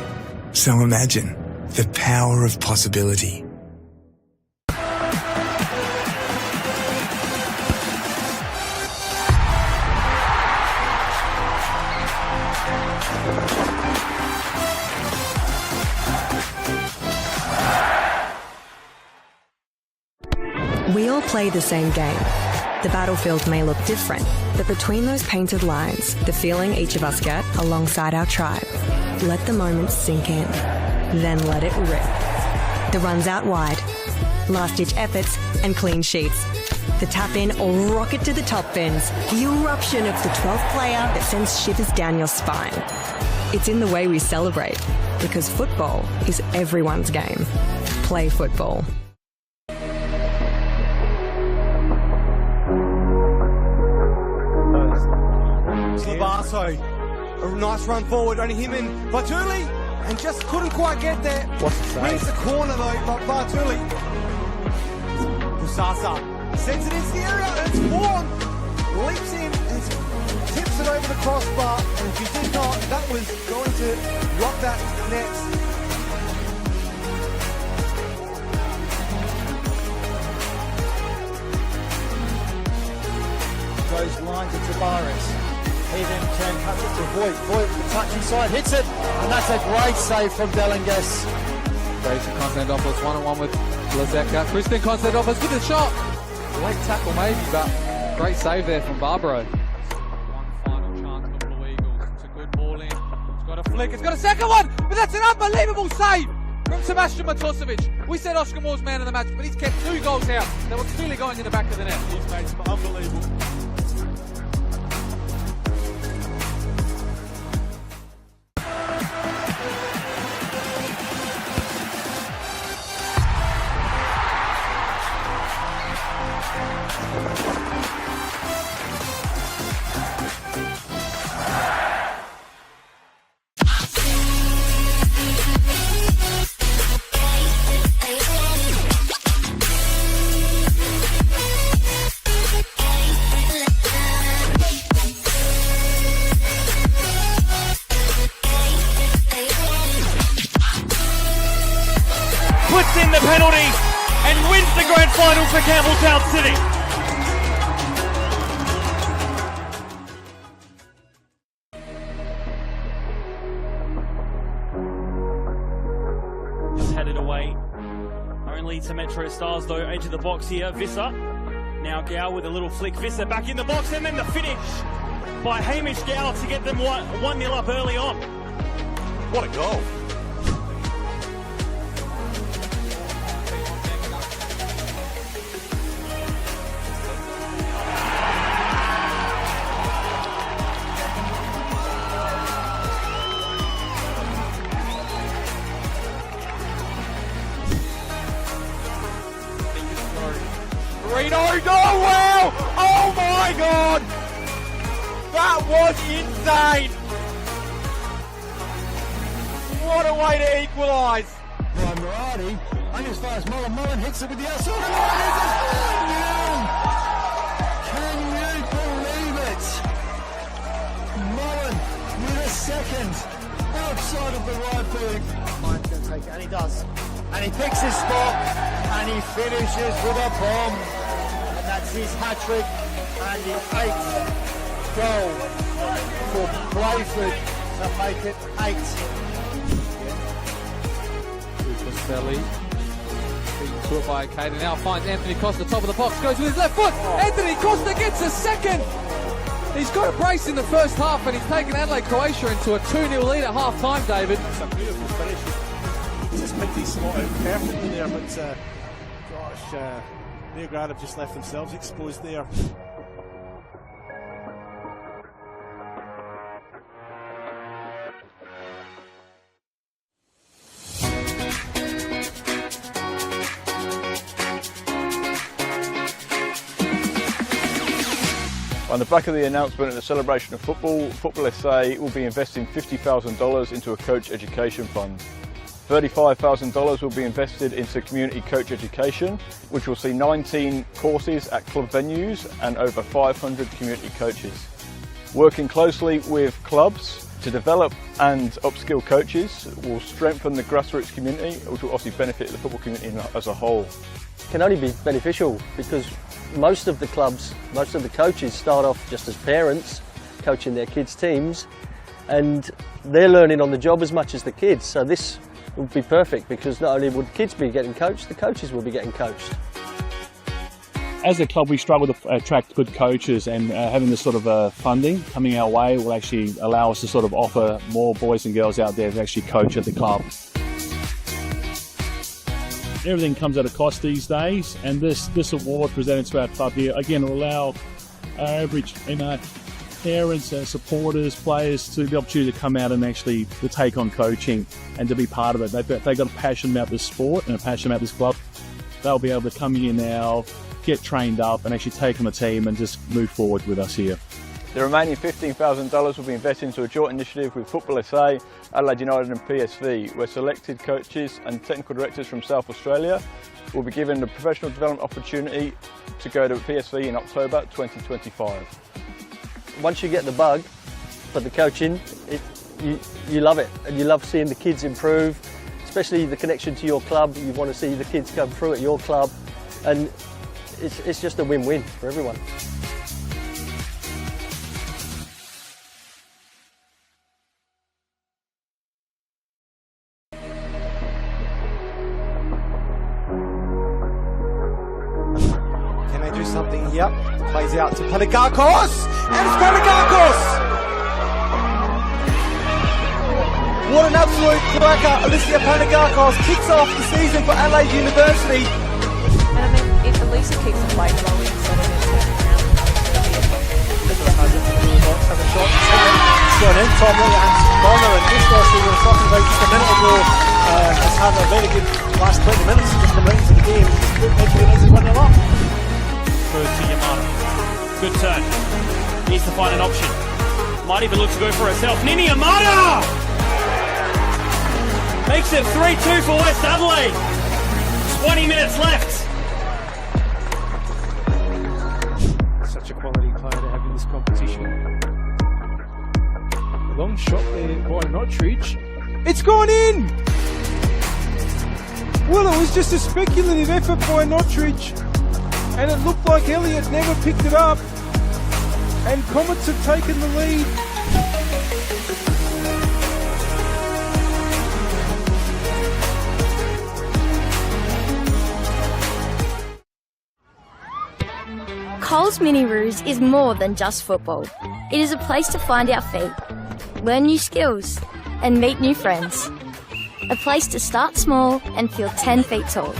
So imagine the power of possibility. We all play the same game. The battlefield may look different, but between those painted lines, the feeling each of us get alongside our tribe. Let the moment sink in, then let it rip. The runs out wide, last-ditch efforts and clean sheets. The tap-in or rocket to the top bins. The eruption of the 12th player that sends shivers down your spine. It's in the way we celebrate, because football is everyone's game. Play football. A nice run forward, only him and Bartuli, and just couldn't quite get there. What's the save? Wins the corner though, but Bartuli. Busasa sends it into the area, and it's Vaughan. Leaps in and tips it over the crossbar, and if he did not, that was going to rock that net. Those lines of Tavares. He then can cut it to Voigt. Voigt with the touch inside, hits it, and that's a great save from Delinges. Jason Konstantinopoulos 1-on-1 with Lazeka. Crispin Konstantinopoulos with a shot. Late tackle maybe, but great save there from Barbaro. One final chance for the Blue Eagles. It's a good ball in. It's got a flick. It's got a second one, but that's an unbelievable save from Sebastian Matosevic. We said Oscar Moore's man of the match, but he's kept 2 goals out. They were clearly going in the back of the net. He's made some unbelievable. Puts in the penalty and wins the grand final for Campbelltown City. Just headed away. Only to Metro Stars though, edge of the box here. Visser. Now Gow with a little flick. Visser back in the box, and then the finish by Hamish Gow to get them 1-0 up early on. What a goal. Oh wow! Oh my god! That was insane! What a way to equalise! By Murati, only as far as Mullen. Mullen hits it with the outside of the line. Can you believe it? Mullen with a second outside of the right boot. Mine's going to take it, and he does. And he picks his spot, and he finishes with a bomb. And that's his hat-trick, and the 8th goal for Playford to make it 8. Costelli Beaten to it by Caden. Now finds Anthony Costa, top of the box, goes with his left foot. Anthony Costa gets a second. He's got a brace in the first half, and he's taken Adelaide Croatia into a 2-0 lead at half time, David. It's a beautiful finish. Just picked his spot out perfectly there, but gosh, Mayo Grad have just left themselves exposed there. On the back of the announcement at the celebration of football, NPLSA will be investing $50,000 into a coach education fund. $35,000 will be invested into community coach education, which will see 19 courses at club venues and over 500 community coaches. Working closely with clubs to develop and upskill coaches will strengthen the grassroots community, which will obviously benefit the football community as a whole. It can only be beneficial because most of the clubs, most of the coaches start off just as parents coaching their kids' teams, and they're learning on the job as much as the kids. So this would be perfect because not only would kids be getting coached, the coaches will be getting coached. As a club, we struggle to attract good coaches, and having this sort of funding coming our way will actually allow us to sort of offer more boys and girls out there to actually coach at the club. Everything comes at a cost these days, and this award presented to our club here again will allow our average parents, supporters, players to the opportunity to come out and actually to take on coaching and to be part of it. They've got a passion about this sport and a passion about this club. They'll be able to come here now, get trained up, and actually take on a team and just move forward with us here. The remaining $15,000 will be invested into a joint initiative with NPLSA, Adelaide United and PSV, where selected coaches and technical directors from South Australia will be given the professional development opportunity to go to PSV in October 2025. Once you get the bug for the coaching, you love it, and you love seeing the kids improve, especially the connection to your club. You want to see the kids come through at your club, and it's just a win-win for everyone. Something here, plays out to Panagakos, and it's Panagakos! What an absolute cracker. Alicia Panagakos kicks off the season for Adelaide University. And I mean, if Alicia keeps the play flowing instead of it turning around, have a shot. It's gone in, Tom Williams, Bonner, and Istos, who we were talking about just a minute ago, has had a very good last 20 minutes just come into the game. Making it is 1-0 up. Through to Yamada. Good turn. Needs to find an option. Might even look to go for herself. Nini Yamada! Makes it 3-2 for West Adelaide. 20 minutes left. Such a quality player to have in this competition. Long shot there by Notridge. It's gone in! Well, it was just a speculative effort by Notridge. And it looked like Elliott never picked it up, and Comets have taken the lead. Coles Mini Roos is more than just football. It is a place to find our feet, learn new skills, and meet new friends. A place to start small and feel 10 feet tall.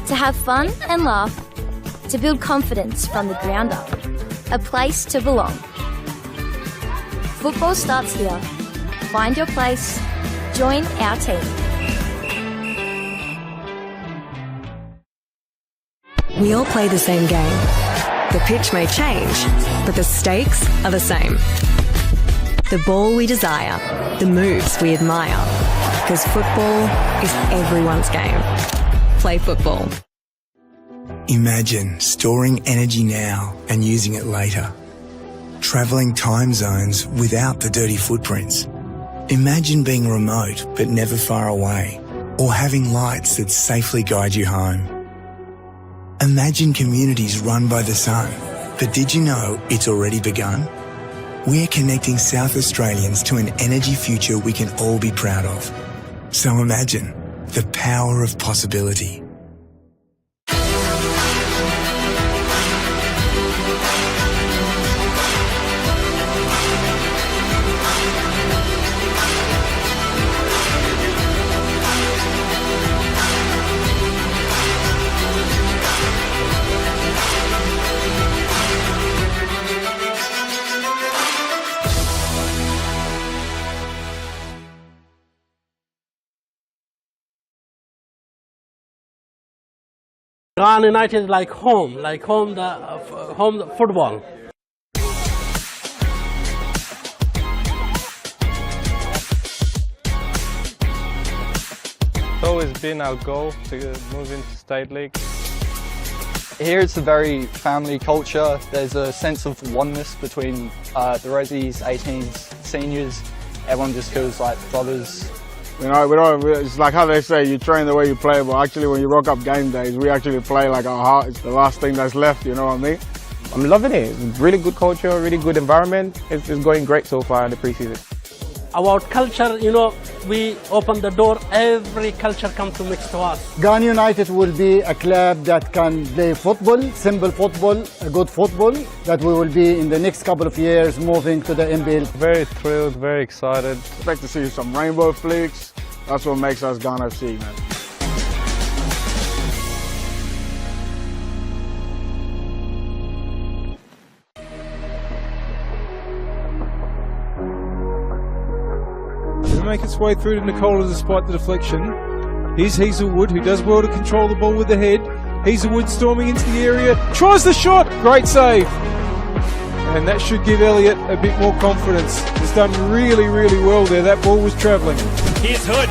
To have fun and laugh, to build confidence from the ground up. A place to belong. Football starts here. Find your place. Join our team. We all play the same game. The pitch may change, but the stakes are the same. The ball we desire, the moves we admire. Because football is everyone's game. Play football. Imagine storing energy now and using it later. Travelling time zones without the dirty footprints. Imagine being remote but never far away, or having lights that safely guide you home. Imagine communities run by the sun, but did you know it's already begun? We're connecting South Australians to an energy future we can all be proud of. So imagine the power of possibility. Ghana United is like home the football. It's always been our goal to move into State League. Here it's a very family culture. There's a sense of oneness between the Resis, 18s, seniors. Everyone just feels like brothers. You know, it's like how they say, you train the way you play, but actually when you rock up game days, we actually play like our heart is the last thing that's left, you know what I mean? I'm loving it. It's really good culture, really good environment. It's going great so far in the pre-season. About culture, you know, we open the door, every culture comes to mix to us. Ghana United will be a club that can play football, simple football, a good football, that we will be in the next couple of years moving to the NPL. Very thrilled, very excited. Expect to see some rainbow flicks. That's what makes us Ghana FC, man. Make its way through to Nicola despite the deflection. Here's Hazelwood, who does well to control the ball with the head. Hazelwood storming into the area, tries the shot, great save. And that should give Elliott a bit more confidence. He's done really, really well there. That ball was travelling. Here's Hood,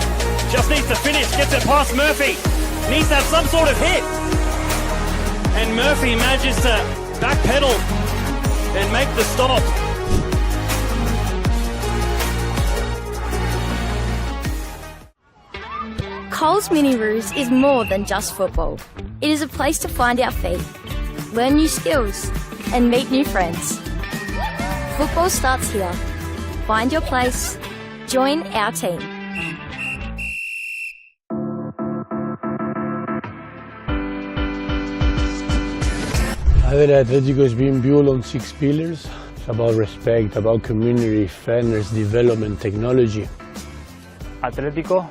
just needs to finish, gets it past Murphy. Needs to have some sort of hit. And Murphy manages to backpedal and make the stop. Coles Mini Roos is more than just football. It is a place to find our feet, learn new skills, and meet new friends. Football starts here. Find your place. Join our team. I think Atletico is being built on 6 pillars. It's about respect, about community, fairness, development, technology. Atletico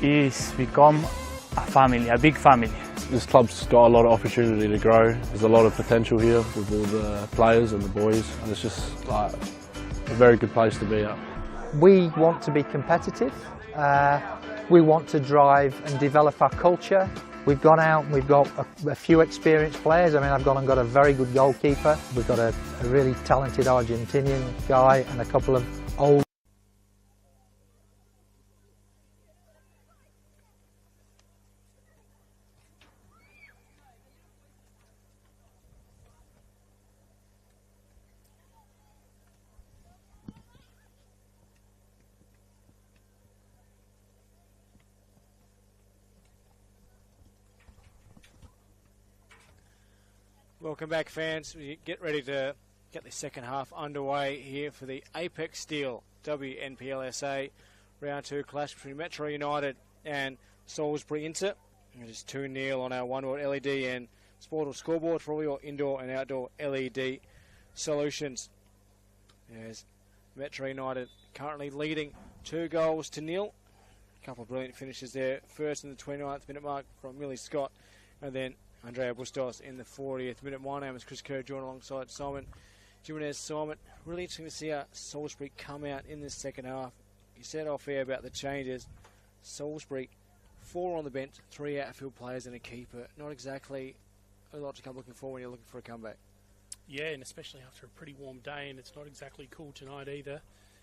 is become a family, a big family. This club's got a lot of opportunity to grow. There's a lot of potential here with all the players and the boys, and it's just like a very good place to be at. We want to be competitive. We want to drive and develop our culture. We've gone out and we've got a few experienced players. I mean, I've gone and got a very good goalkeeper. We've got a really talented Argentinian guy and a couple of old. Welcome back, fans. We get ready to get the second half underway here for the Apex Steel NPLSA Round 2 clash between Metro United and Salisbury Inter. It is 2-0 on our one-word LED and Sportal scoreboard for all your indoor and outdoor LED solutions. As Metro United currently leading 2-0. A couple of brilliant finishes there. First in the 29th minute mark from Millie Scott, and then Andrea Bustos in the 40th minute. My name is Chris Kerr, joined alongside Simon Jimenez. Simon, really interesting to see how Salisbury come out in this second half. You said off air about the changes. Salisbury, 4 on the bench, 3 outfield players and a keeper. Not exactly a lot to come looking for when you're looking for a comeback. Yeah, and especially after a pretty warm day, and it's not exactly cool tonight either.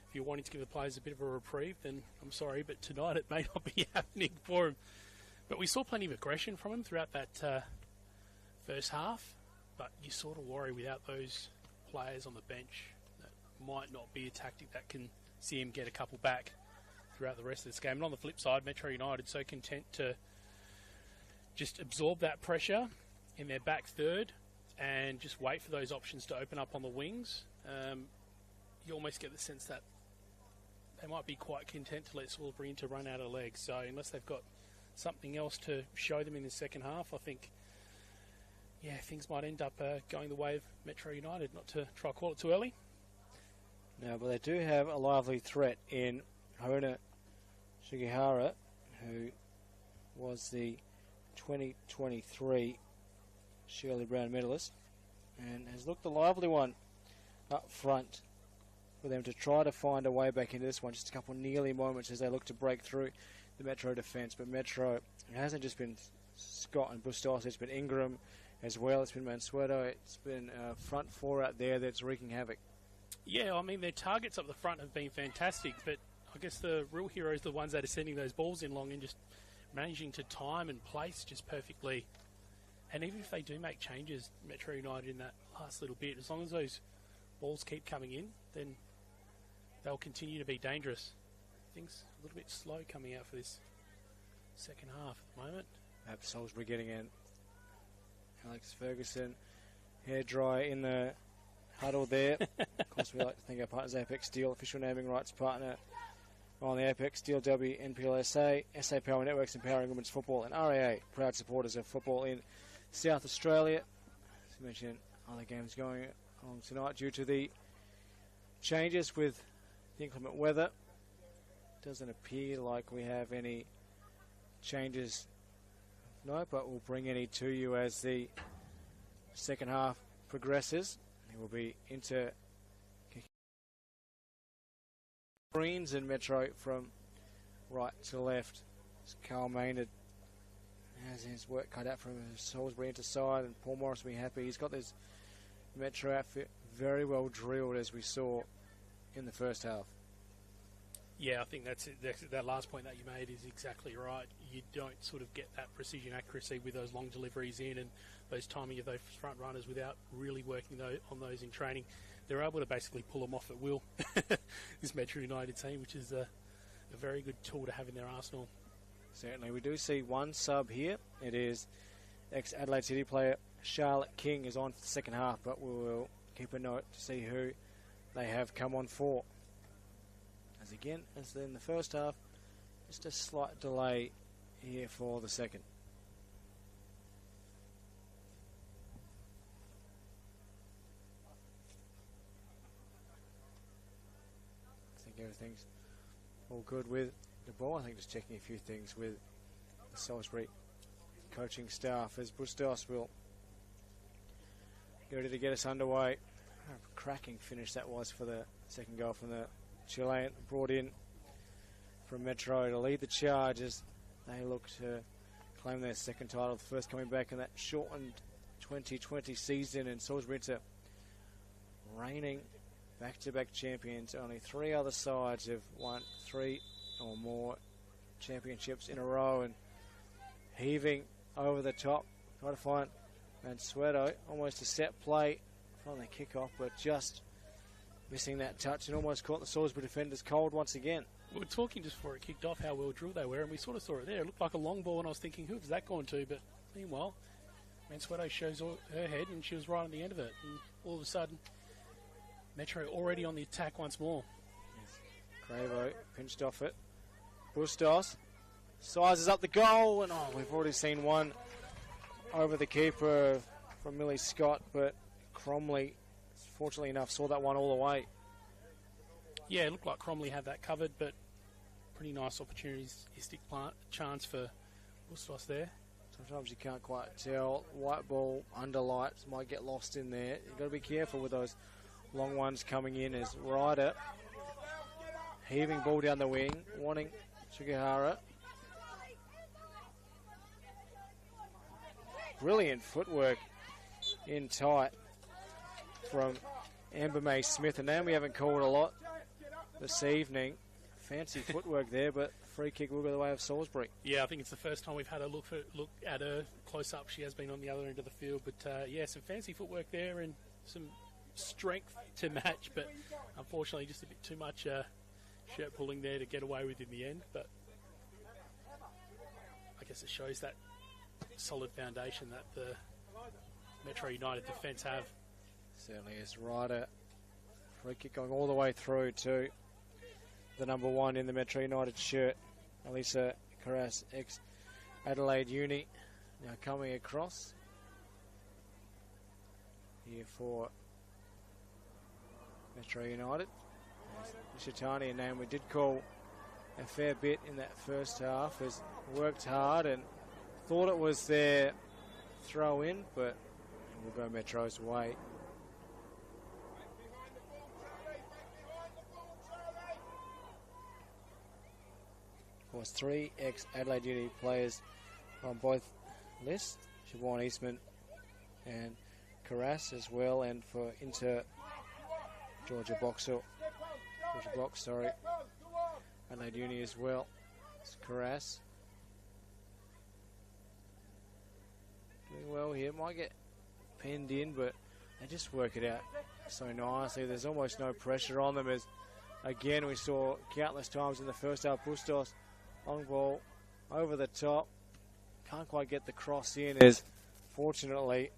If you're wanting to give the players a bit of a reprieve, then I'm sorry, but tonight it may not be happening for them. But we saw plenty of aggression from them throughout that first half, but you sort of worry without those players on the bench. That might not be a tactic that can see him get a couple back throughout the rest of this game. And on the flip side, Metro United so content to just absorb that pressure in their back third and just wait for those options to open up on the wings. You almost get the sense that they might be quite content to let Salisbury Inter run out of legs. So unless they've got something else to show them in the second half, I think things might end up going the way of Metro United, not to try to call it too early. No, but they do have a lively threat in Hona Sugihara, who was the 2023 Shirley Brown medalist, and has looked a lively one up front for them to try to find a way back into this one. Just a couple of nearly moments as they look to break through the Metro defence, but Metro hasn't just been Scott and Bustos. It's been Ingram as well. It's been Mansueto. It's been front four out there that's wreaking havoc. Yeah, I mean, their targets up the front have been fantastic, but I guess the real heroes are the ones that are sending those balls in long and just managing to time and place just perfectly. And even if they do make changes, Metro United, in that last little bit, as long as those balls keep coming in, then they'll continue to be dangerous. Things a little bit slow coming out for this second half at the moment. Perhaps Salisbury getting in. Alex Ferguson, hairdryer in the huddle there. Of course, we like to thank our partners, Apex Steel, official naming rights partner on the Apex Steel W, NPLSA, SA Power Networks, empowering women's football, and RAA, proud supporters of football in South Australia. As I mentioned, other games going on tonight due to the changes with the inclement weather. Doesn't appear like we have any changes, no, but we'll bring any to you as the second half progresses. It will be Inter Greens and Metro from right to left. Carl Maynard has his work cut out from Salisbury Inter side, and Paul Morris will be happy. He's got this Metro outfit very well drilled, as we saw in the first half. Yeah, I think that's that last point that you made is exactly right. You don't sort of get that precision accuracy with those long deliveries in and those timing of those front runners without really working on those in training. They're able to basically pull them off at will, this Metro United team, which is a very good tool to have in their arsenal. Certainly. We do see one sub here. It is ex-Adelaide City player Charlotte King is on for the second half, but we will keep a note to see who they have come on for. As again, as in the first half, just a slight delay here for the second. I think everything's all good with the ball. I think just checking a few things with the Salisbury coaching staff as Bustos will get ready to get us underway. A cracking finish that was for the second goal from the Chilean, brought in from Metro to lead the charge as they look to claim their second title, the first coming back in that shortened 2020 season, and Salisbury Inter reigning back-to-back champions. Only three other sides have won 3 or more championships in a row, and heaving over the top, trying to find Mansueto, almost a set play from the kickoff, but just missing that touch and almost caught the Salisbury defenders cold once again. We were talking just before it kicked off how well drilled they were, and we sort of saw it there. It looked like a long ball, and I was thinking, who was that going to? But meanwhile, Mansueto shows her head, and she was right on the end of it. And all of a sudden, Metro already on the attack once more. Yes. Cravo pinched off it. Bustos sizes up the goal, and we've already seen one over the keeper from Millie Scott, but Cromley, fortunately enough, saw that one all the way. Yeah, it looked like Cromley had that covered, but pretty nice opportunistic chance for Bustos there. Sometimes you can't quite tell. White ball, under lights, might get lost in there. You've got to be careful with those long ones coming in as Ryder heaving ball down the wing, wanting Sugihara. Brilliant footwork in tight from Amber May Smith, and now we haven't called a lot this evening. Fancy footwork there, but free kick will go the way of Salisbury. Yeah, I think it's the first time we've had a look at her close up. She has been on the other end of the field, but yeah, some fancy footwork there and some strength to match, but unfortunately just a bit too much shirt pulling there to get away with in the end. But I guess it shows that solid foundation that the Metro United defence have. Certainly is. Ryder, free kick going all the way through to the number 1 in the Metro United shirt, Elisa Carras, ex-Adelaide Uni, now coming across here for Metro United. Nishitani, a name we did call a fair bit in that first half, has worked hard and thought it was their throw in, but we'll go Metro's way. Of course, 3 ex-Adelaide Uni players on both list. Siobhan Eastman and Carras as well, and for Inter, Georgia Box, and Laduni as well. It's Carras. Doing well here, might get penned in, but they just work it out so nicely. There's almost no pressure on them, as again we saw countless times in the first half. Bustos long ball over the top, can't quite get the cross in, as fortunately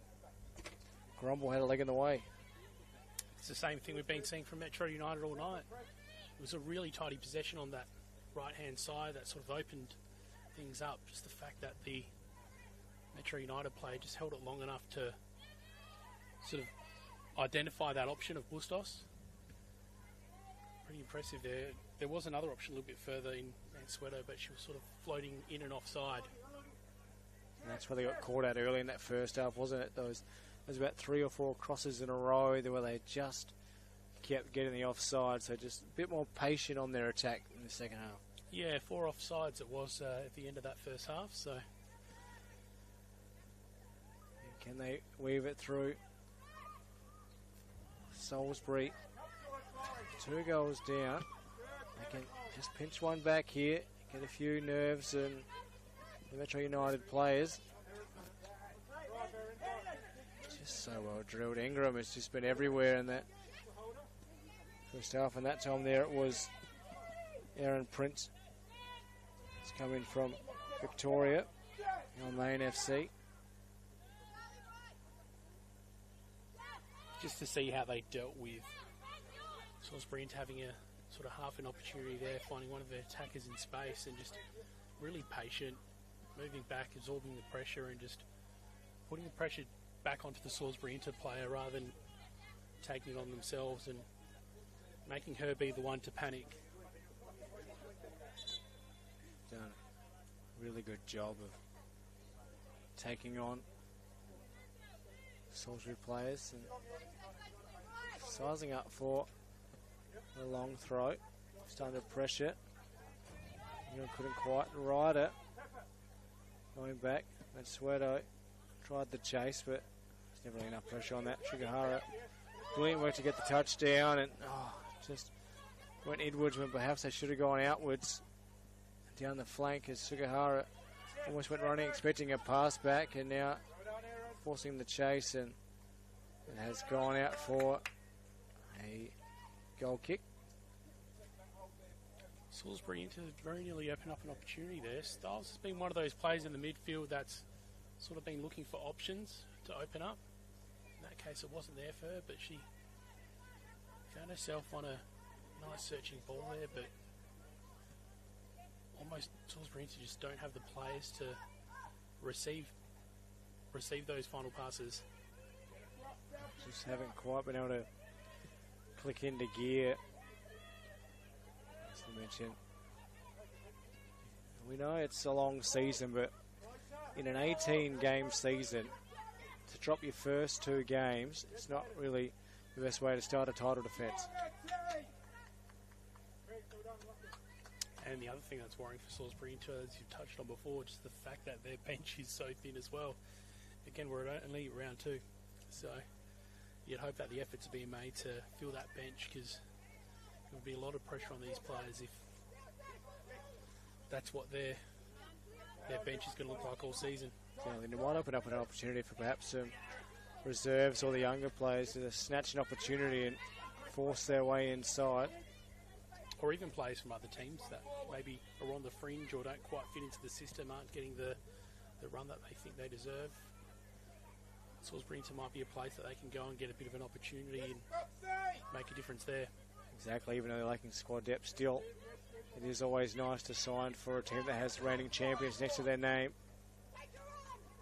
Grumble had a leg in the way. It's the same thing we've been seeing from Metro United all night. It was a really tidy possession on that right-hand side that sort of opened things up. Just the fact that the Metro United player just held it long enough to sort of identify that option of Bustos. Pretty impressive there. There was another option a little bit further in Mansueto, but she was sort of floating in and offside. And that's where they got caught out early in that first half, wasn't it? There's about 3 or 4 crosses in a row where they just kept getting the offside, so just a bit more patient on their attack in the second half. Yeah, 4 offsides it was at the end of that first half, so... Can they weave it through? Salisbury, 2 goals down. They can just pinch one back here, get a few nerves and the Metro United players. Just so well drilled. Ingram has just been everywhere in that first half, and that time there it was Aaron Prince. It's coming from Victoria, our main FC. Just to see how they dealt with Salisbury into having a sort of half an opportunity there, finding one of their attackers in space and just really patient, moving back, absorbing the pressure and just putting the pressure back onto the Salisbury Inter player rather than taking it on themselves and making her be the one to panic. Done a really good job of taking on Salisbury players and sizing up for a long throw. Just under pressure. Couldn't quite ride it. Going back, Mansueto tried the chase, but there's never really enough pressure on that. Shigahara, brilliant work to get the touchdown, and just went inwards when perhaps they should have gone outwards. Down the flank as Sugihara almost went running, expecting a pass back, and now forcing the chase, and it has gone out for a goal kick. Salisbury Inter very nearly opened up an opportunity there. Stiles has been one of those players in the midfield that's sort of been looking for options to open up. In that case, it wasn't there for her, but she found herself on a nice searching ball there, but almost Salisbury Inter just don't have the players to receive those final passes. Just haven't quite been able to click into gear. As I mentioned, we know it's a long season, but in an 18-game season, to drop your first 2 games, it's not really the best way to start a title defence. And the other thing that's worrying for Salisbury Inter, as you've touched on before, just the fact that their bench is so thin as well. Again, we're only at round 2, so you'd hope that the efforts are being made to fill that bench, because there will be a lot of pressure on these players if that's what their bench is going to look like all season. Yeah, it might open up an opportunity for perhaps some reserves or the younger players to snatch an opportunity and force their way inside. Or even players from other teams that maybe are on the fringe or don't quite fit into the system, aren't getting the run that they think they deserve. Salisbury Inter might be a place that they can go and get a bit of an opportunity and make a difference there. Exactly, even though they're lacking squad depth still, it is always nice to sign for a team that has reigning champions next to their name.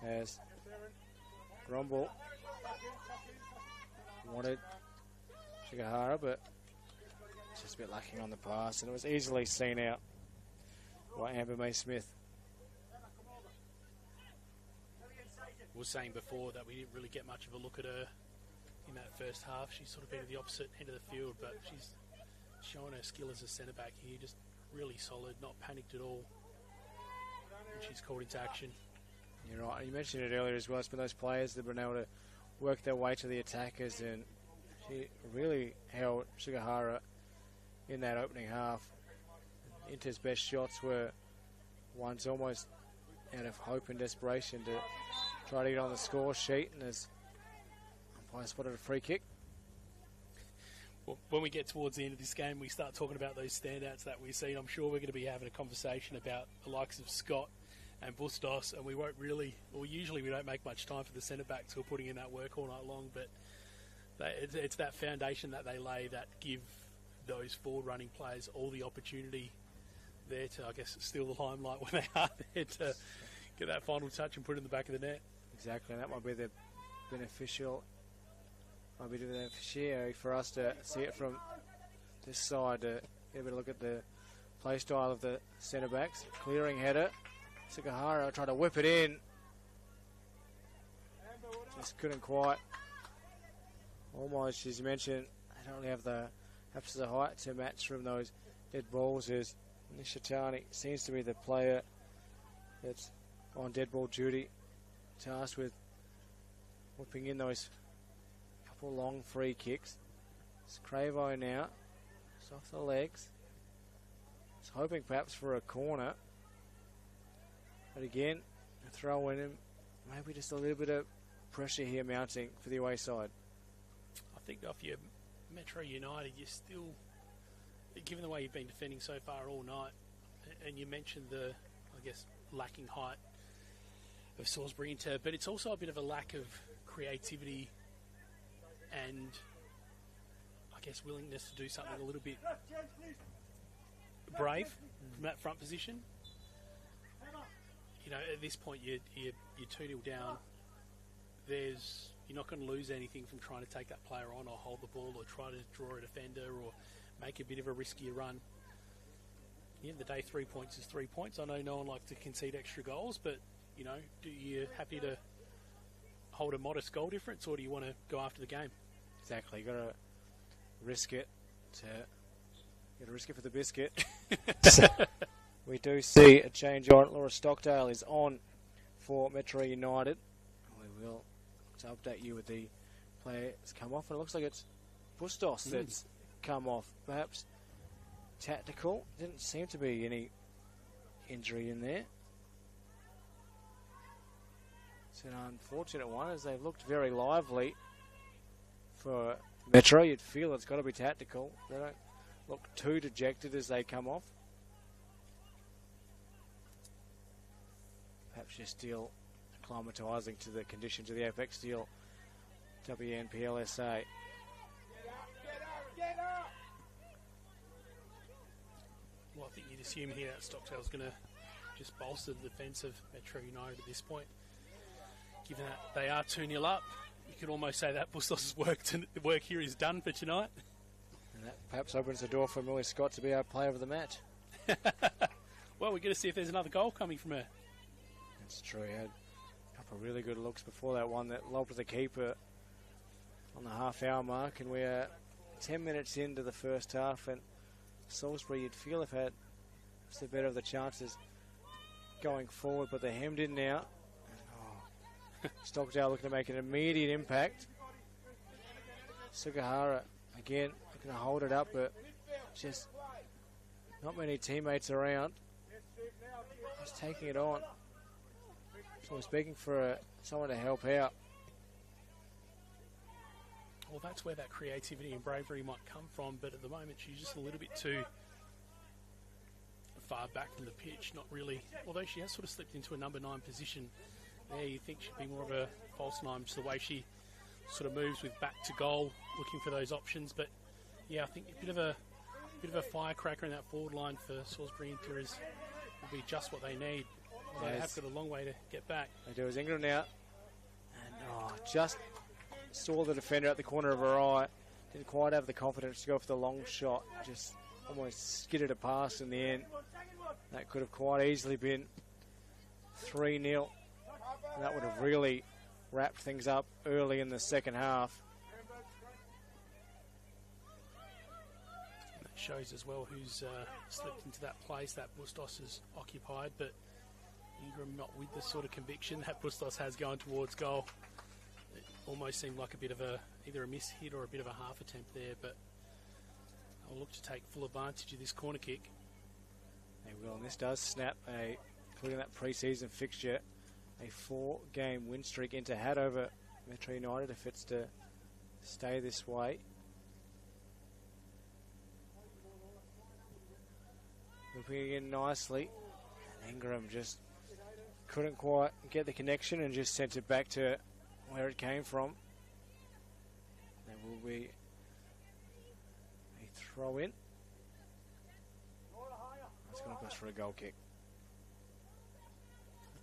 As Grumble wanted Shigahara, but just a bit lacking on the pass, and it was easily seen out by Amber May Smith. We were saying before that we didn't really get much of a look at her in that first half. She's sort of been at the opposite end of the field, but she's showing her skill as a centre back here, just really solid, not panicked at all when she's called into action. You're right. You mentioned it earlier as well. It's been those players that have been able to work their way to the attackers, and she really held Sugihara in that opening half. Inter's best shots were ones almost out of hope and desperation to try to get on the score sheet, and as umpire spotted a free kick. Well, when we get towards the end of this game, we start talking about those standouts that we've seen. I'm sure we're going to be having a conversation about the likes of Scott and Bustos, and we won't really, or usually we don't make much time for the centre backs who are putting in that work all night long, but it's that foundation that they lay that give those forward running players all the opportunity there to, I guess, steal the limelight when they are there to get that final touch and put it in the back of the net. Exactly, and that might be the beneficiary for us to see it from this side, to get a bit of look at the play style of the centre backs. Clearing header, Sugihara tried to whip it in, just couldn't quite. Almost, as you mentioned, they don't really have the perhaps the height to match from those dead balls, as Nishitani seems to be the player that's on dead ball duty, tasked with whipping in those couple long free kicks. It's Cravo now, it's off the legs. It's hoping perhaps for a corner, but again, a throw in him. Maybe just a little bit of pressure here mounting for the away side. I think off your Metro United, you're still, given the way you've been defending so far all night, and you mentioned the, I guess, lacking height of Salisbury Inter, but it's also a bit of a lack of creativity and, I guess, willingness to do something a little bit brave from that front position. You know, at this point, you're 2-0 down. You're not going to lose anything from trying to take that player on or hold the ball or try to draw a defender or make a bit of a riskier run. At the end of the day, 3 points is 3 points. I know no one likes to concede extra goals, but, you know, do you happy to hold a modest goal difference, or do you want to go after the game? Exactly. Got to risk it for the biscuit. We do see a change on. Laura Stockdale is on for Metro United. We will to update you with the player that's come off, and it looks like it's Bustos that's come off. Perhaps tactical. Didn't seem to be any injury in there. It's an unfortunate one, as they've looked very lively for Metro. You'd feel it's got to be tactical. They don't look too dejected as they come off. Perhaps you're still acclimatising to the conditions of the Apex Steel WNPLSA. Well, I think you'd assume here that Stockdale's going to just bolster the defence of Metro United at this point. Given that they are 2-0 up, you could almost say that Bustos' work here is done for tonight. And that perhaps opens the door for Millie Scott to be our player of the match. Well, we're going to see if there's another goal coming from her. That's true. He had a couple of really good looks before that one that lobbed the keeper on the half-hour mark, and we're 10 minutes into the first half, and Salisbury, you'd feel, have had the better of the chances going forward, but they're hemmed in now. Stockdale looking to make an immediate impact. Sugihara again looking to hold it up, but just not many teammates around. Just taking it on. So we're speaking for someone to help out. Well, that's where that creativity and bravery might come from, but at the moment she's just a little bit too far back from the pitch, not really, although she has sort of slipped into a number 9 position. There you think she'd be more of a false 9, just the way she sort of moves with back to goal, looking for those options. But yeah, I think a bit of a firecracker in that forward line for Salisbury Inter will be just what they need. They have got a long way to get back. They do. As Ingram now, and just saw the defender at the corner of her eye. Didn't quite have the confidence to go for the long shot. Just almost skidded a pass in the end. That could have quite easily been 3-0. And that would have really wrapped things up early in the second half. And that shows as well who's slipped into that place that Bustos has occupied. But Ingram not with the sort of conviction that Bustos has going towards goal. It almost seemed like a bit of either a miss hit or a bit of a half attempt there, but I'll look to take full advantage of this corner kick. They will, and this does snap including that pre-season fixture, a 4-game win streak Inter had over Metro United if it's to stay this way. Looping in nicely. Ingram just couldn't quite get the connection and just sent it back to where it came from. There will be a throw in. It's going to push for a goal kick.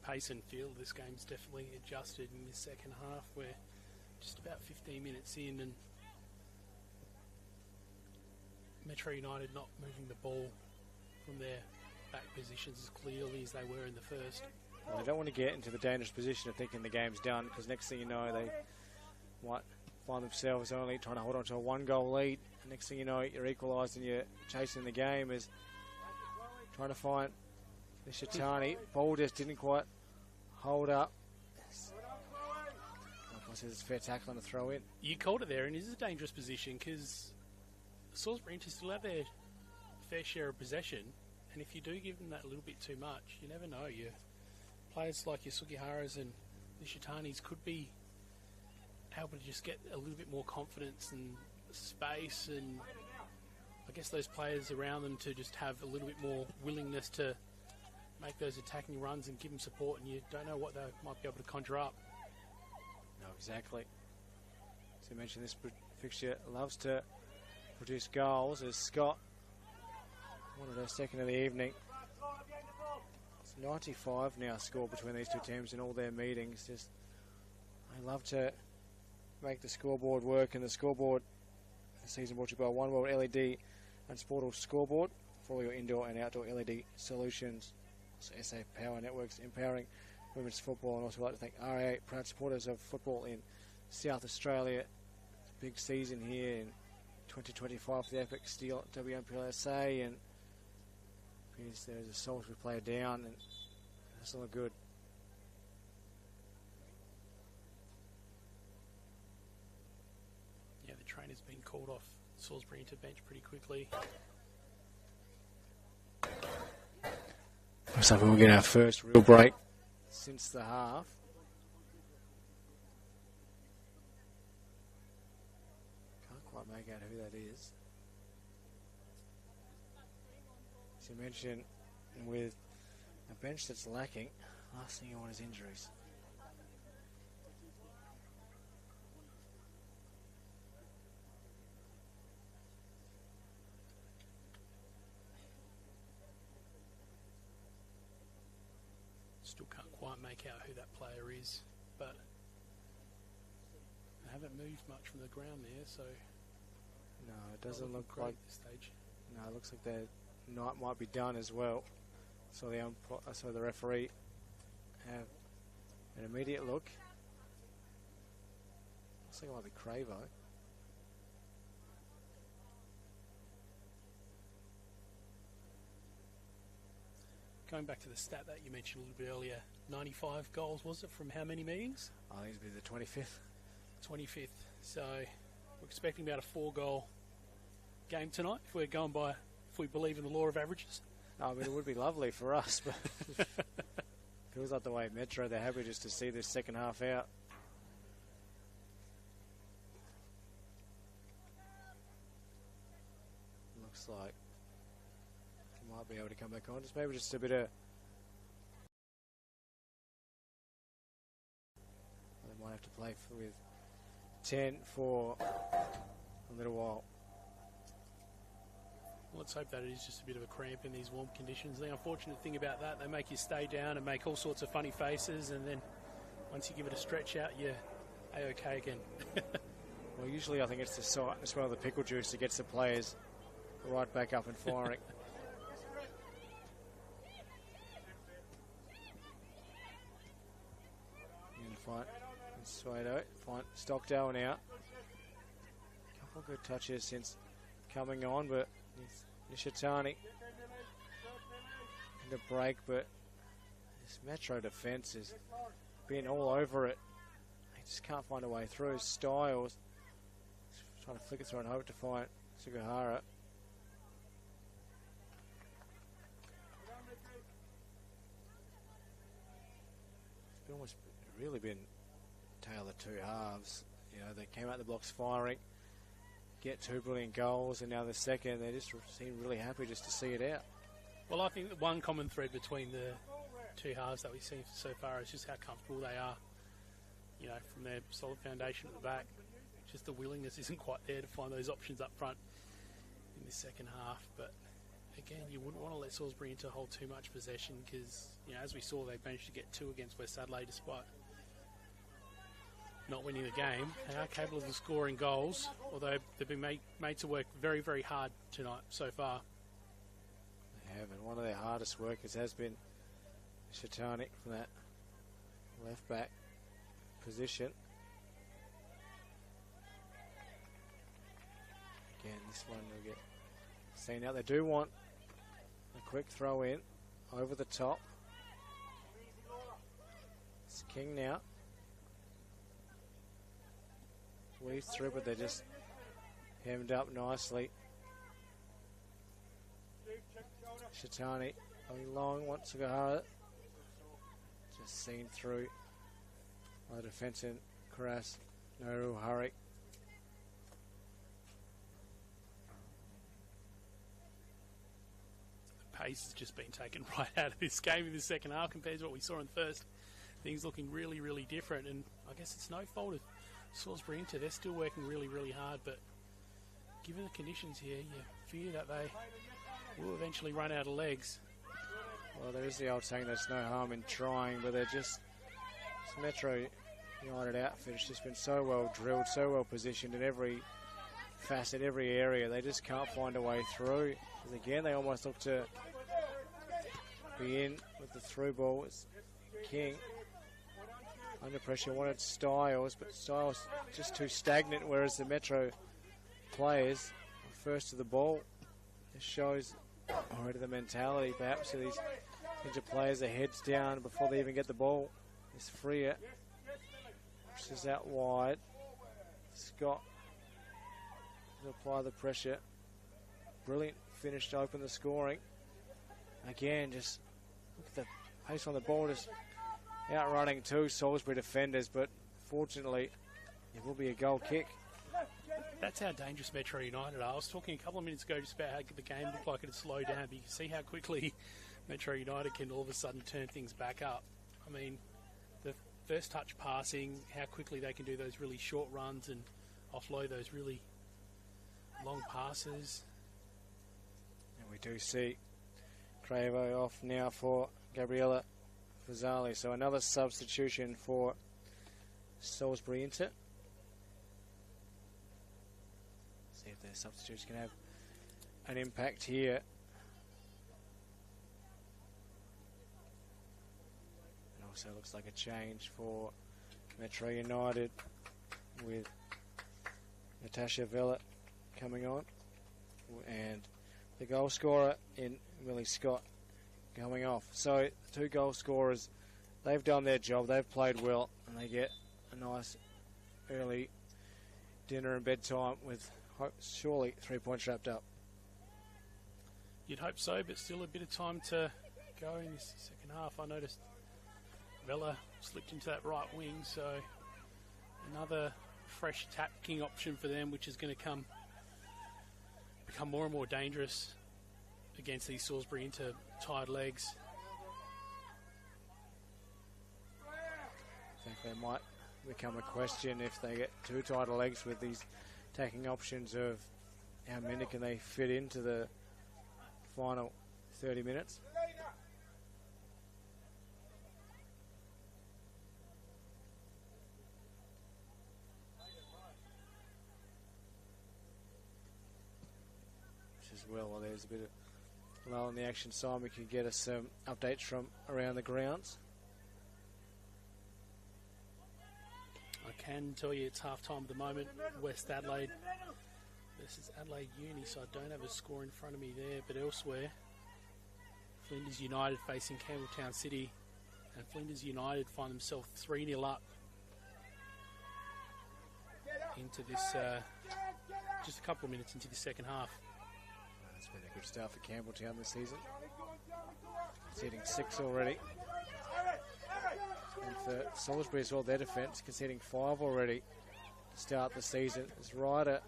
The pace and feel of this game's definitely adjusted in the second half. We're just about 15 minutes in and Metro United not moving the ball from their back positions as clearly as they were in the first. Well, they don't want to get into the dangerous position of thinking the game's done, because next thing you know they might find themselves only trying to hold on to a 1-goal lead. And next thing you know you're equalised and you're chasing the game as trying to find the Shatani. Ball just didn't quite hold up. It's a fair tackle and a throw in. You called it there, and it is a dangerous position because Salisbury Inter still have their fair share of possession, and if you do give them that a little bit too much, you never know. Your players like your Sugiharas and the Shatanis could be able to just get a little bit more confidence and space, and I guess those players around them to just have a little bit more willingness to make those attacking runs and give them support, and you don't know what they might be able to conjure up. No, exactly. As you mentioned, this fixture loves to produce goals, as Scott wanted her second of the evening. It's 95 now scored between these two teams in all their meetings. Just, they love to make the scoreboard work, and the scoreboard this season brought to you by One World LED and Sportal Scoreboard for all your indoor and outdoor LED solutions. So SA Power Networks empowering women's football, and also like to thank RA, proud supporters of football in South Australia. It's a big season here in 2025 for the Epic Steel WNPLSA, and there's a Salisbury player down, and that's not good. Yeah, the trainer's been called off Salisbury Inter bench pretty quickly. Looks like we'll get our first real break since the half. Can't quite make out who that is. As you mentioned, with a bench that's lacking, last thing you want is injuries. Still can't quite make out who that player is, but they haven't moved much from the ground there, so no, it doesn't look great like at this stage. No, it looks like their night might be done as well. So the referee have an immediate look. Looks like it might be Cravo. Going back to the stat that you mentioned a little bit earlier, 95 goals, was it, from how many meetings? I think it'll be the 25th. 25th. So we're expecting about a 4-goal game tonight if we believe in the law of averages. I mean, it would be lovely for us, but feels like the way Metro, they're happy just to see this second half out. Looks like might be able to come back on. Just maybe just a bit of. They might have to play with 10 for a little while. Let's hope that it is just a bit of a cramp in these warm conditions. The unfortunate thing about that, they make you stay down and make all sorts of funny faces, and then once you give it a stretch out, you're A-OK again. Well, usually I think it's the smell of the pickle juice that gets the players right back up and firing. Fight Suedo, find Stockdale now. Couple of good touches since coming on, but Nishitani in the break, but This Metro defence has been all over it. They just can't find a way through. Styles trying to flick it through and hope to find Sugihara. It's almost really been tale of two halves. You know, they came out the blocks firing, get two brilliant goals, and now the second, they just seem really happy just to see it out. Well, I think the one common thread between the two halves that we've seen so far is just how comfortable they are, you know, from their solid foundation at the back. Just the willingness isn't quite there to find those options up front in the second half. But again, you wouldn't want to let Salisbury Inter hold too much possession because, you know, as we saw, they managed to get 2 against West Adelaide despite not winning the game. They are capable of scoring goals, although they've been made to work very, very hard tonight so far. They have, and one of their hardest workers has been Shatani from that left back position. Again, this one will get seen out. They do want a quick throw in over the top. It's King now. Weaves through, but they're just hemmed up nicely. Shatani going long, wants to go. Just seen through by the defence in Karas. No real hurry. The pace has just been taken right out of this game in the second half compared to what we saw in the first. Things looking really, really different, and I guess it's no fault of Salisbury Inter. They're still working really, really hard, but given the conditions here, you fear that they will eventually run out of legs. Well, there is the old saying there's no harm in trying, but they're just, this Metro United outfit has just been so well drilled, so well positioned in every facet, every area. They just can't find a way through. Because again, they almost look to be in with the through ball. It's King under pressure, wanted Styles, but Styles just too stagnant, whereas the Metro players are first to the ball. This shows already the mentality perhaps of these Inter players. Their heads down before they even get the ball. It's Freer pushes out wide. Scott to apply the pressure. Brilliant finish to open the scoring. Again, just look at the pace on the ball, just outrunning 2 Salisbury defenders, but fortunately it will be a goal kick. That's how dangerous Metro United are. I was talking a couple of minutes ago just about how the game looked like it had slowed down, but you can see how quickly Metro United can all of a sudden turn things back up. I mean, the first touch passing, how quickly they can do those really short runs and offload those really long passes. And we do see Cravo off now for Gabriella Fazali. So another substitution for Salisbury Inter. See if their substitutes can have an impact here. And also looks like a change for Metro United with Natasha Vellet coming on. And the goal scorer in Millie Scott going off. So 2 goal scorers, they've done their job, they've played well, and they get a nice early dinner and bedtime with surely 3 points wrapped up. You'd hope so, but still a bit of time to go in this second half. I noticed Vella slipped into that right wing, so another fresh attacking option for them, which is going to become more and more dangerous against these Salisbury Inter tired legs. I think they might become a question if they get too tight of legs with these attacking options of how many can they fit into the final 30 minutes. Which as well, there's a bit of lull in the action. Simon can get us some updates from around the grounds. I can tell you it's half time at the moment. West Adelaide versus Adelaide Uni, so I don't have a score in front of me there, but elsewhere Flinders United facing Campbelltown City. And Flinders United find themselves 3-0 up into this, just a couple of minutes into the second half. It's been a good start for Campbelltown this season. Conceding 6 already. And for Salisbury as well, their defence conceding 5 already to start the season. As Ryder,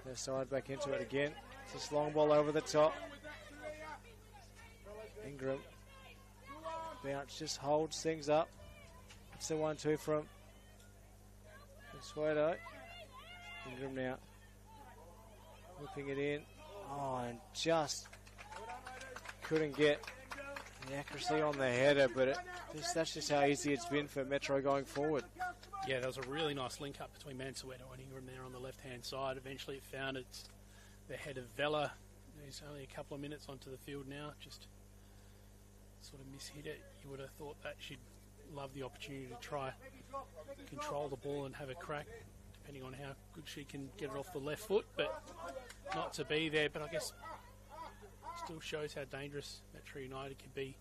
their side back into it again. It's this long ball over the top. Ingram bounce just holds things up. It's the 1-2 from Suedo. Ingram now whipping it in. Oh, and just couldn't get the accuracy on the header, but that's just how easy it's been for Metro going forward. Yeah, there was a really nice link up between Mansueto and Ingram there on the left-hand side. Eventually it found the head of Vella, who's only a couple of minutes onto the field now, just sort of mishit it. You would have thought that she'd love the opportunity to try control the ball and have a crack, depending on how good she can get it off the left foot, but not to be there. But I guess still shows how dangerous Metro United can be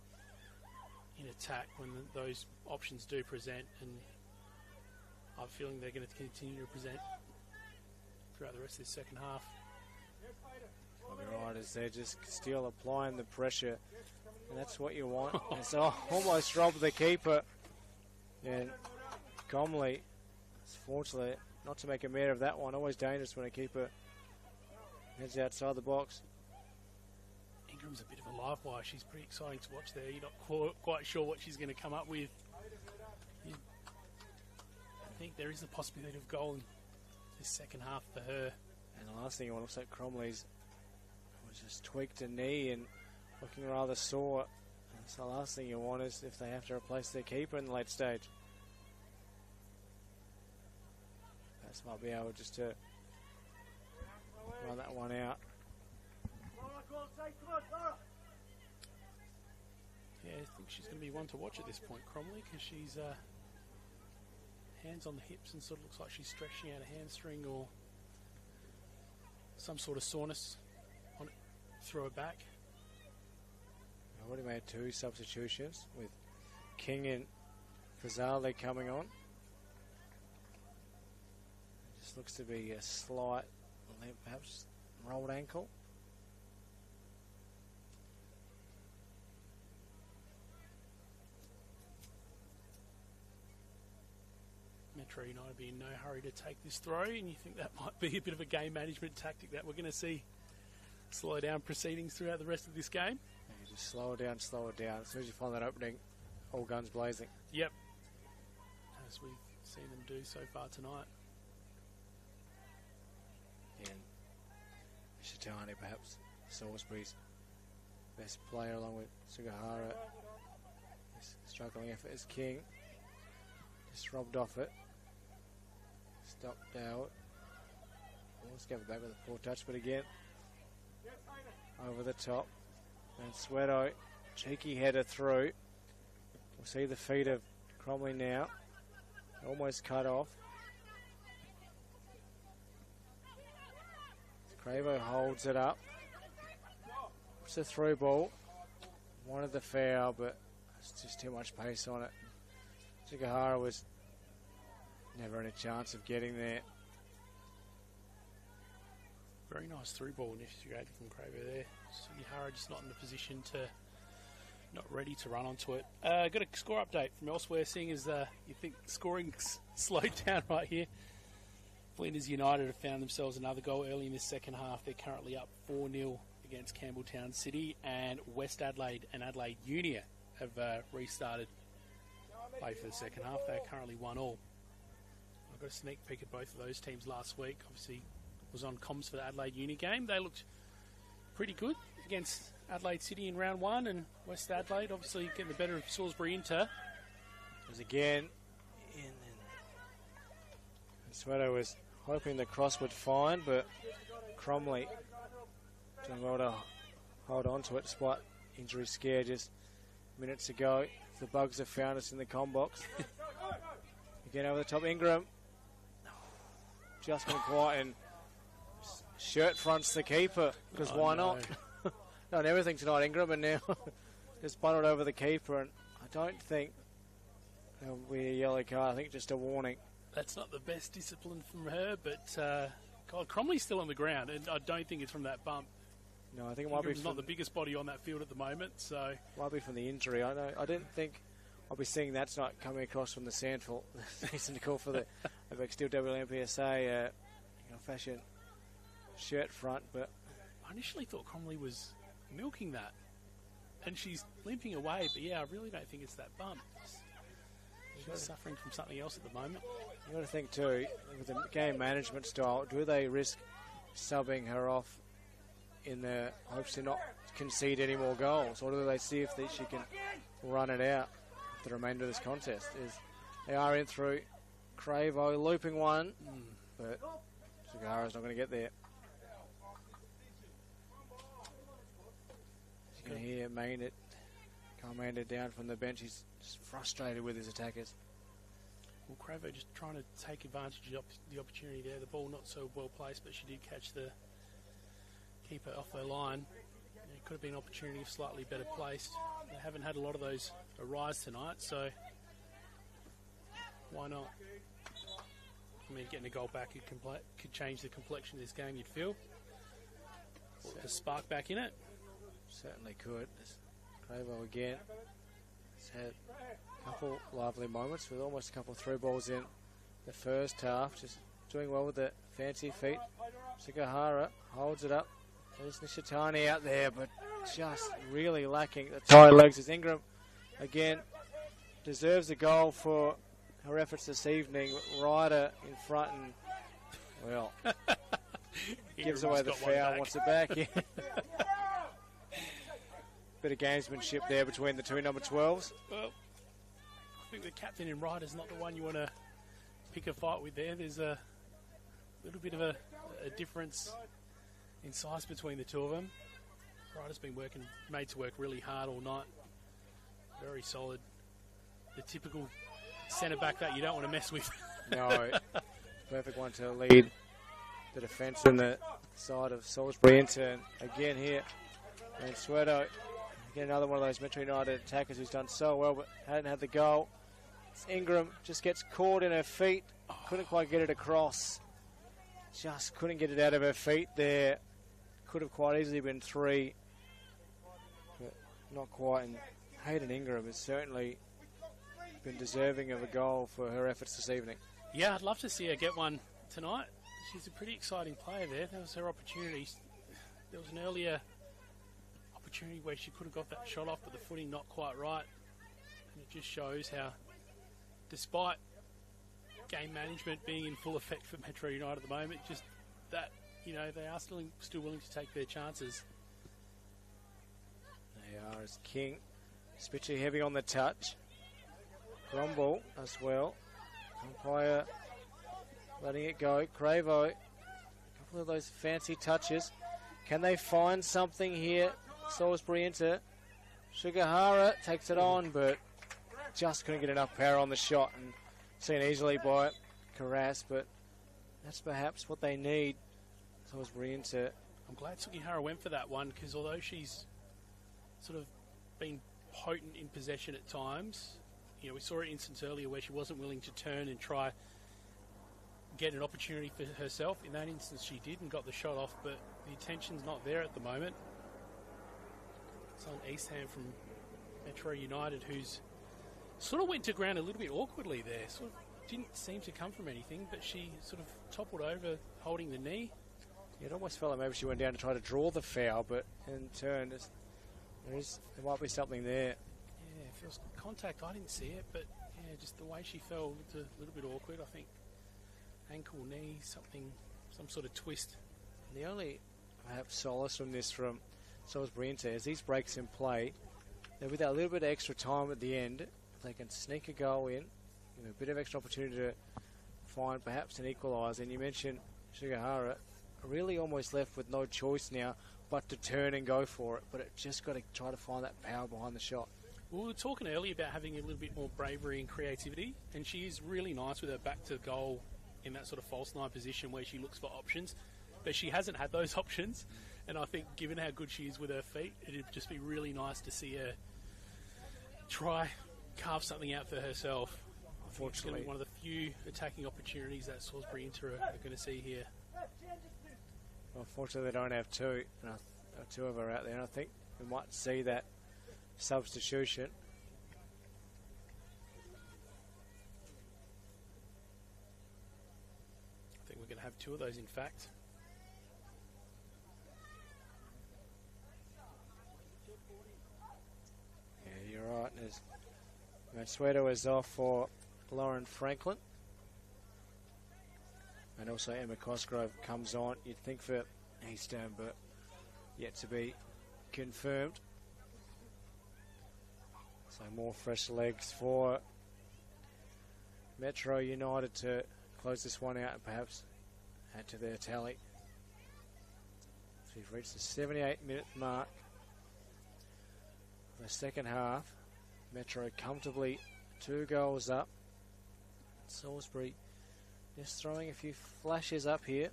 in attack when those options do present, and I'm feeling they're going to continue to present throughout the rest of this second half. Well, the Riders, they're just still applying the pressure, and that's what you want. It's almost robbed the keeper, and Comley, fortunately, not to make a mare of that one. Always dangerous when a keeper heads outside the box. Ingram's a bit of a live wire. She's pretty exciting to watch there. You're not quite sure what she's going to come up with. I think there is a possibility of goal in this second half for her. And the last thing you want, looks like Cromley's was just tweaked a knee and looking rather sore. And so the last thing you want is if they have to replace their keeper in the late stage. Perhaps might be able just to run that one out. Yeah, I think she's going to be one to watch at this point, Cromley, because she's hands on the hips and sort of looks like she's stretching out a hamstring or some sort of soreness on it, through her back. I've already made 2 substitutions with King and Fazale coming on. It just looks to be a slight, perhaps rolled ankle. Metro United be in no hurry to take this throw, and you think that might be a bit of a game management tactic that we're going to see slow down proceedings throughout the rest of this game. You just slow it down, slow it down. As soon as you find that opening, all guns blazing. Yep. As we've seen them do so far tonight. And Shitani, perhaps Salisbury's best player, along with Sugahara. His struggling effort is King. Just robbed off it. Stopped out. Let's go back with a poor touch, but again, over the top. And Sweato, cheeky header through. We'll see the feet of Cromley now. Almost cut off. Cravo holds it up. It's a through ball. Wanted the foul, but it's just too much pace on it. Sugahara was never in a chance of getting there. Very nice through ball initiated from Cravo there. Sugihara just not in the position to, not ready to run onto it. Got a score update from elsewhere, seeing as you think scoring's slowed down right here. Flinders United have found themselves another goal early in this second half. They're currently up 4-0 against Campbelltown City, and West Adelaide and Adelaide Unia have restarted play for the second half. They're currently 1-1. I got a sneak peek at both of those teams last week. Obviously, was on comms for the Adelaide Uni game. They looked pretty good against Adelaide City in round 1, and West Adelaide obviously getting the better of Salisbury Inter. Because again, and Sweato was hoping the cross would find, but Cromley doing well to hold on to it despite injury scare just minutes ago. The Bugs have found us in the comm box. Again over the top, Ingram. Just couldn't quite, and shirt fronts the keeper, because why not? Done everything tonight, Ingram, and now just bundled over the keeper, and I don't think there'll be a yellow card. I think just a warning. That's not the best discipline from her, but God, Cromley's still on the ground, and I don't think it's from that bump. No, I think it might be not the biggest body on that field at the moment, so might be from the injury. I didn't think I'll be seeing that tonight coming across from the Sandful. Season to call for the Steel NPLSA fashion shirt front, but I initially thought Cromley was milking that, and she's limping away. But yeah, I really don't think it's that bump. She's suffering from something else at the moment. You got to think too, with the game management style, do they risk subbing her off in the hopes to not concede any more goals, or do they see if she can run it out for the remainder of this contest? They are in through Cravo, looping one, but Sugahara's not going to get there. You can hear Commander down from the bench. He's just frustrated with his attackers. Well, Cravo just trying to take advantage of the opportunity there. The ball not so well placed, but she did catch the keeper off her line. It could have been an opportunity slightly better placed. They haven't had a lot of those arise tonight, so why not? I mean, getting a goal back could change the complexion of this game, you'd feel. Put the spark back in it. Certainly could. Cravo again. He's had a couple lively moments with almost a couple of through balls in the first half. Just doing well with the fancy feet. Sugahara holds it up. There's Nishitani out there, but just really lacking the tight legs as Ingram again deserves a goal for her efforts this evening. Ryder in front and, well, gives away the foul, wants it back. Yeah. Bit of gamesmanship there between the two number 12s. Well, I think the captain in Ryder's not the one you want to pick a fight with there. There's a little bit of a difference in size between the two of them. Ryder's been made to work really hard all night. Very solid. The typical centre back that you don't want to mess with. No, perfect one to lead the defence in the side of Salisbury Inter. Again here, and Suedo, again another one of those Metro United attackers who's done so well but hadn't had the goal. It's Ingram just gets caught in her feet, couldn't quite get it across. Just couldn't get it out of her feet there. Could have quite easily been 3, but not quite. And Hayden Ingram has certainly been deserving of a goal for her efforts this evening. Yeah, I'd love to see her get one tonight. She's a pretty exciting player there. That was her opportunity. There was an earlier opportunity where she could have got that shot off, but the footing not quite right. And it just shows how, despite game management being in full effect for Metro United at the moment, just that, they are still willing to take their chances. They are, as King. Spitchy heavy on the touch. Grumble as well. Umpire letting it go. Cravo, a couple of those fancy touches. Can they find something here? Salisbury Inter. Sugahara takes it on, but just couldn't get enough power on the shot, and seen easily by Carras, but that's perhaps what they need. Salisbury Inter. I'm glad Sugihara went for that one, because although she's sort of been potent in possession at times, we saw an instance earlier where she wasn't willing to turn and try get an opportunity for herself. In that instance she did and got the shot off, but the attention's not there at the moment. It's on Eastham from Metro United, who's sort of went to ground a little bit awkwardly there. Sort of didn't seem to come from anything, but she sort of toppled over holding the knee. It almost felt like maybe she went down to try to draw the foul, but in turn there might be something there. Yeah, it feels contact. I didn't see it, but yeah, just the way she fell looked a little bit awkward. I think ankle, knee, some sort of twist. And the only perhaps solace from this from Salisbury Inter is these breaks in play, that with that little bit of extra time at the end, if they can sneak a goal in, a bit of extra opportunity to find perhaps an equaliser. And you mentioned Sugahara, really almost left with no choice now but to turn and go for it, but it just got to try to find that power behind the shot. Well, we were talking earlier about having a little bit more bravery and creativity, and she is really nice with her back to goal in that sort of false nine position where she looks for options, but she hasn't had those options. And I think given how good she is with her feet, it'd just be really nice to see her try carve something out for herself. Unfortunately, one of the few attacking opportunities that Salisbury Inter are going to see here. Unfortunately, they don't have two. And two of her out there, and I think we might see that substitution. I think we're going to have two of those, in fact. Yeah, you're right. Mansueto is off for Lauren Franklin. And also Emma Cosgrove comes on, you'd think, for Eastern, but yet to be confirmed. So more fresh legs for Metro United to close this one out and perhaps add to their tally. So we've reached the 78-minute mark of the second half. Metro comfortably 2 goals up. Salisbury just throwing a few flashes up here.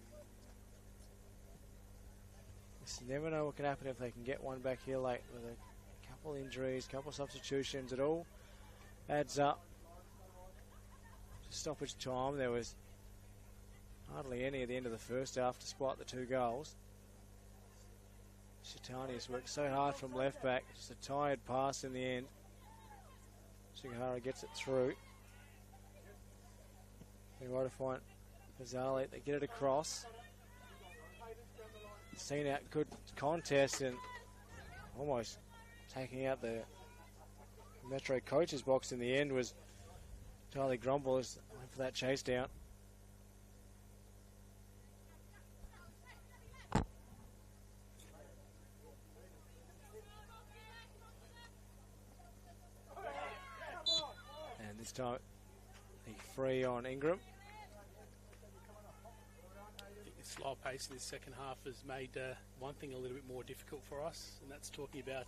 Just never know what can happen if they can get one back here late with a couple injuries, couple substitutions. It all adds up. To stoppage time, there was hardly any at the end of the first half despite the 2 goals. Shitani has worked so hard from left back, just a tired pass in the end. Sugihara gets it through. They try to find Azali. They get it across. Seen out good contest and almost taking out the Metro coach's box in the end was Charlie Grumble went for that chase down. And this time the free on Ingram. I think the slow pace in the second half has made one thing a little bit more difficult for us, and that's talking about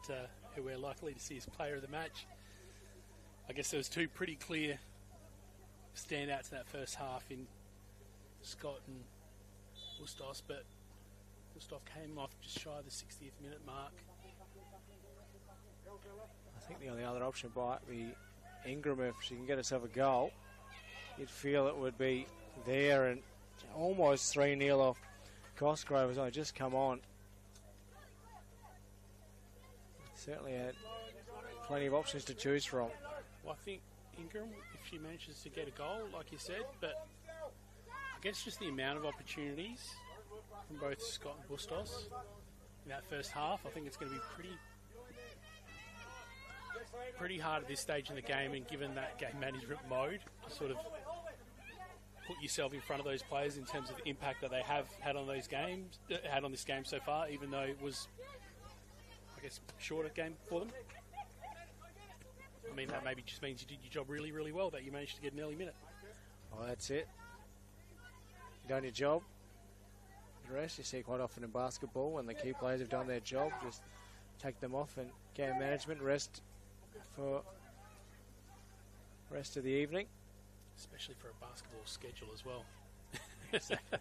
who we're likely to see as player of the match. I guess there was 2 pretty clear standouts in that first half in Scott and Bustos, but Bustos came off just shy of the 60th minute mark. I think the only other option might be Ingram. If she can get herself a goal, you'd feel it would be there, and almost 3-0 off. Cosgrove has only just come on. Certainly had plenty of options to choose from. Well, I think Ingram, if she manages to get a goal, like you said, but I guess just the amount of opportunities from both Scott and Bustos in that first half, I think it's going to be pretty hard at this stage in the game, and given that game management mode, to sort of put yourself in front of those players in terms of the impact that they have had on those games, had on this game so far, even though it was, I guess, a shorter game for them. I mean, that maybe just means you did your job really, really well, that you managed to get an early minute. Well, that's it. You've done your job. The rest you see quite often in basketball when the key players have done their job, just take them off and game management, rest for rest of the evening. Especially for a basketball schedule as well. Exactly.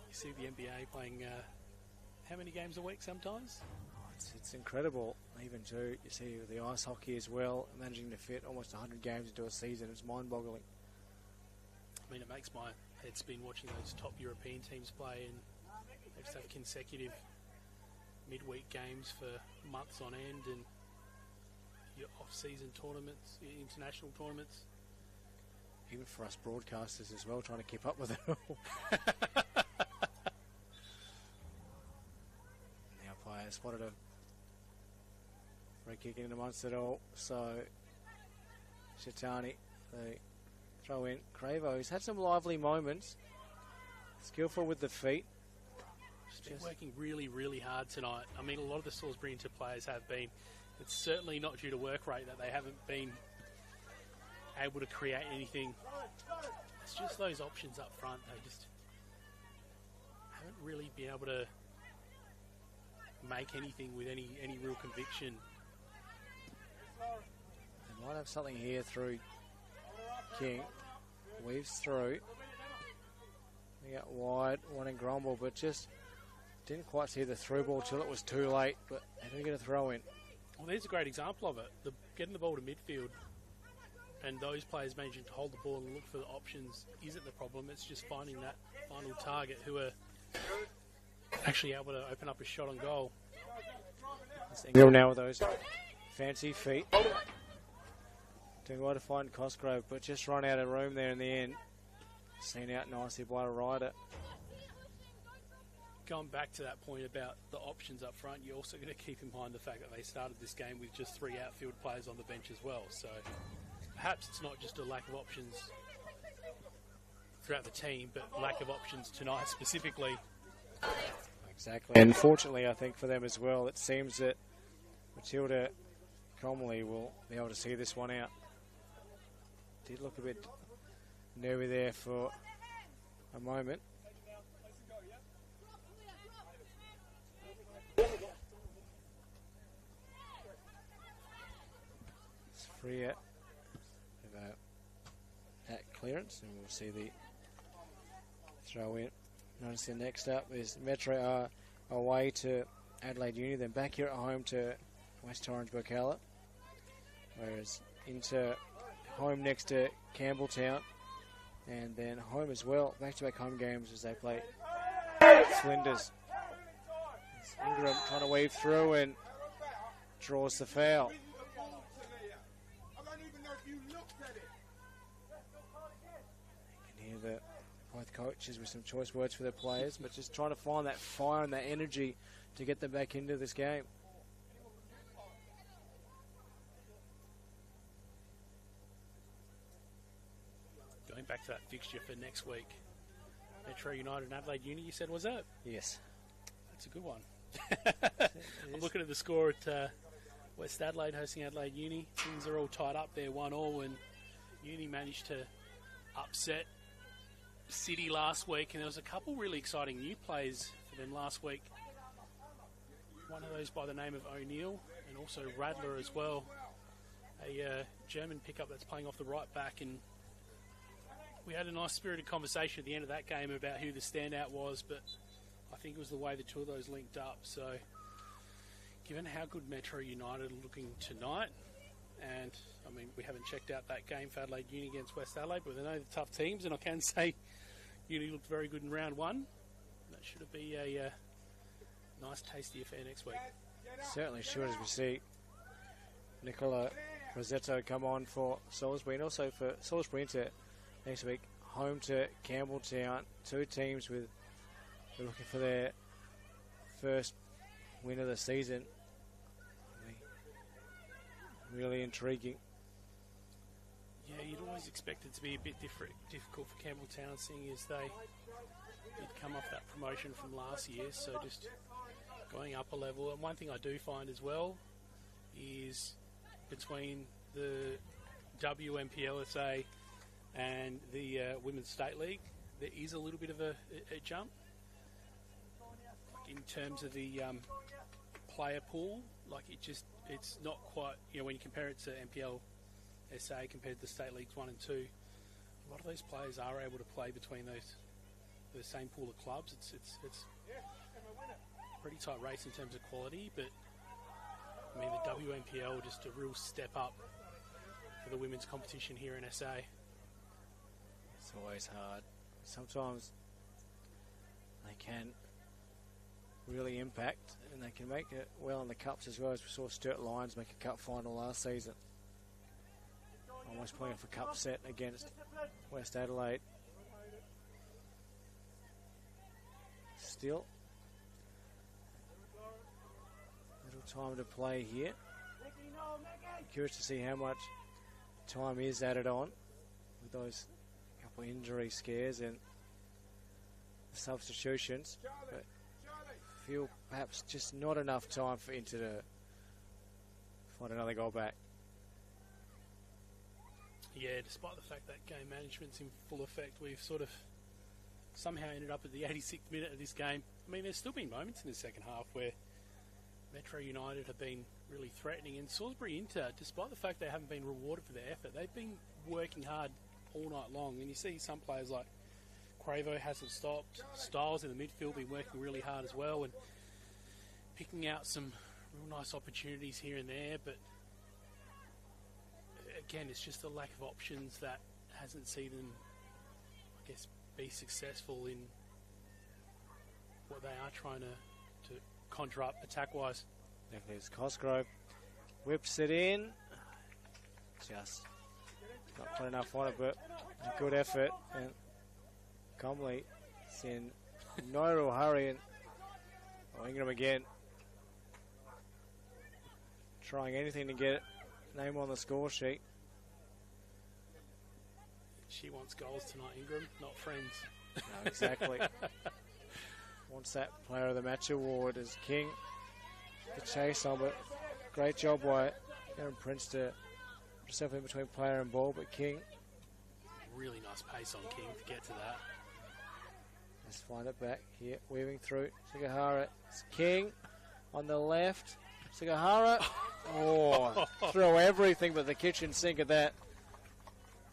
You see the NBA playing how many games a week sometimes? It's incredible. Even too, you see with the ice hockey as well, managing to fit almost 100 games into a season. It's mind-boggling. I mean, it makes my head spin watching those top European teams play, and they just have consecutive midweek games for months on end, and your off-season tournaments, your international tournaments. Even for us broadcasters as well, trying to keep up with it all. The umpire spotted a free kick in amongst it all. So Shitani, they throw in. Cravo, who's had some lively moments. Skillful with the feet. Been working really, really hard tonight. I mean, a lot of the Salisbury Inter players have been. It's certainly not due to work rate that they haven't been able to create anything. It's just those options up front. They just haven't really been able to make anything with any real conviction. They might have something here through King. Weaves through. They got wide, wanting Grumble, but just didn't quite see the through ball till it was too late, but they do get a throw in. Well, there's a great example of it. Getting the ball to midfield and those players managing to hold the ball and look for the options isn't the problem. It's just finding that final target who are actually able to open up a shot on goal. Ingram now with those fancy feet. Doing well to find Cosgrove, but just run out of room there in the end. Seen out nicely by the rider. Going back to that point about the options up front, you're also going to keep in mind the fact that they started this game with just 3 outfield players on the bench as well. So perhaps it's not just a lack of options throughout the team, but lack of options tonight specifically. Exactly. And fortunately, I think for them as well, it seems that Matilda Comley will be able to see this one out. Did look a bit nervy there for a moment. It's free out at clearance, and we'll see the throw in. Notice the next up is Metro are away to Adelaide Uni, then back here at home to West Orange Bocala, whereas Inter home next to Campbelltown, and then home as well, back-to-back home games as they play Flinders. Ingram trying to weave through and draws the foul. You can hear both coaches with some choice words for their players, but just trying to find that fire and that energy to get them back into this game. Going back to that fixture for next week, Metro United and Adelaide Uni, you said, was that? Yes. That's a good one. I'm looking at the score at West Adelaide hosting Adelaide Uni. Things are all tied up there, 1-1, and Uni managed to upset City last week, and there was a couple really exciting new players for them last week. One of those by the name of O'Neill, and also Radler as well, a German pickup that's playing off the right back. And we had a nice spirited conversation at the end of that game about who the standout was, but I think it was the way the two of those linked up. So given how good Metro United are looking tonight, and I mean, we haven't checked out that game for Adelaide Uni against West Adelaide, but they know the tough teams, and I can say Uni looked very good in round 1. That should be a nice tasty affair next week. Certainly should, as we see Nicola Rosetto come on for Salisbury, and also for Salisbury Inter next week, home to Campbelltown. Two teams with who are looking for their first win of the season. Really intriguing. Yeah, you'd always expect it to be a bit difficult for Campbelltown, seeing as they did come off that promotion from last year, so just going up a level. And one thing I do find as well is between the WNPLSA and the Women's State League, there is a little bit of a jump in terms of the player pool. Like it's not quite, when you compare it to NPLSA compared to State Leagues 1 and 2, a lot of those players are able to play between the same pool of clubs. It's a pretty tight race in terms of quality, but I mean the WNPL just a real step up for the women's competition here in SA. It's always hard. Sometimes they can really impact, and they can make it well in the cups as well, as we saw Sturt Lions make a cup final last season. Almost playing for cup set against West Adelaide. Still little time to play here. Curious to see how much time is added on with those couple injury scares and the substitutions, but feel perhaps just not enough time for Inter to find another goal back. Yeah, despite the fact that game management's in full effect, we've sort of somehow ended up at the 86th minute of this game. I mean, there's still been moments in the second half where Metro United have been really threatening, and Salisbury Inter, despite the fact they haven't been rewarded for their effort, they've been working hard all night long. And you see some players like Cravo hasn't stopped, Styles in the midfield been working really hard as well, and picking out some real nice opportunities here and there, but again, it's just a lack of options that hasn't seen them, I guess, be successful in what they are trying to conjure up attack-wise. Definitely, it's Cosgrove. Whips it in. Just not quite enough on it, but a good effort. And Comley is in no real hurry. And Ingram again. Trying anything to get name on the score sheet. She wants goals tonight, Ingram, not friends. No, exactly. Wants that Player of the Match award as King. The chase on, but great job by Aaron Prince to put herself in between player and ball, but King. Really nice pace on King to get to that. Let's find it back here, weaving through. Sugihara, it's King on the left. Sugihara, throw everything but the kitchen sink at that.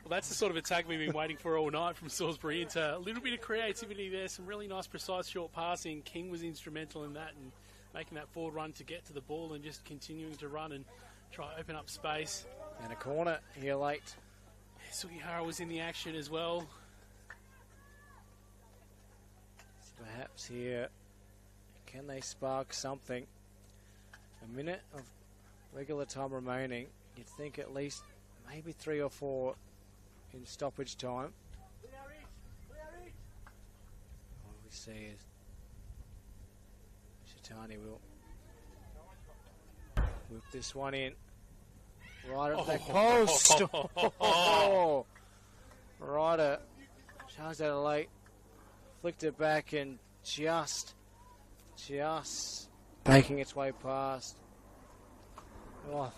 Well, that's the sort of attack we've been waiting for all night from Salisbury Inter. A little bit of creativity there, some really nice, precise, short passing. King was instrumental in that and making that forward run to get to the ball and just continuing to run and try to open up space. And a corner here late. Sugihara was in the action as well. So perhaps here, can they spark something? A minute of regular time remaining. You'd think at least maybe 3 or 4 in stoppage time. What we see is Shatani will whip this one in. Right at the post. Ryder charged out late. Flicked it back and just making its way past. Oh,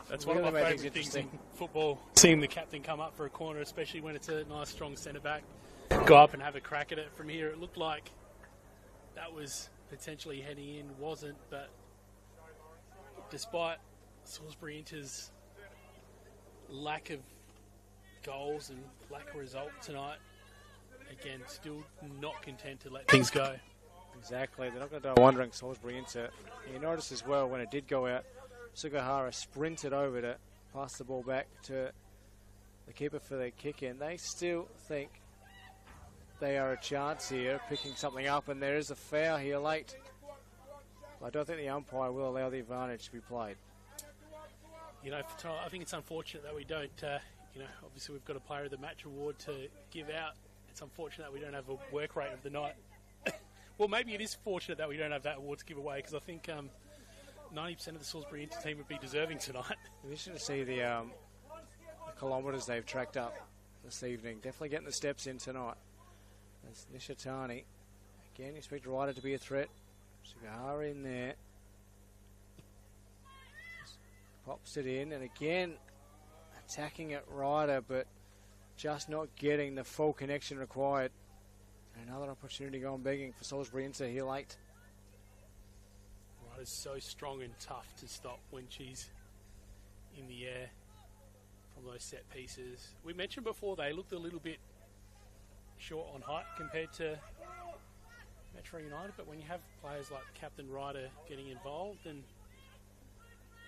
that's one of my favourite things in football, seeing the captain come up for a corner, especially when it's a nice strong centre back. Go up and have a crack at it from here. It looked like that was potentially heading in, wasn't, but despite Salisbury Inter's lack of goals and lack of result tonight, again, still not content to let things go. Exactly, they're not going to die wondering Salisbury Inter. You notice as well when it did go out, Sugihara sprinted over to pass the ball back to the keeper for the kick in. They still think they are a chance here, picking something up, and there is a foul here late. I don't think the umpire will allow the advantage to be played. You know, I think it's unfortunate that we don't, obviously we've got a Player of the Match award to give out. It's unfortunate that we don't have a work rate of the night. Well, maybe it is fortunate that we don't have that award to give away, because I think 90% of the Salisbury Inter team would be deserving tonight. We should see the kilometres they've tracked up this evening. Definitely getting the steps in tonight. That's Nishatani. Again, you expect Ryder to be a threat. Sugihara in there. Just pops it in, and again, attacking at Ryder, but just not getting the full connection required. Another opportunity going begging for Salisbury Inter here late. Ryder's so strong and tough to stop when she's in the air from those set pieces. We mentioned before they looked a little bit short on height compared to Metro United, but when you have players like Captain Ryder getting involved, then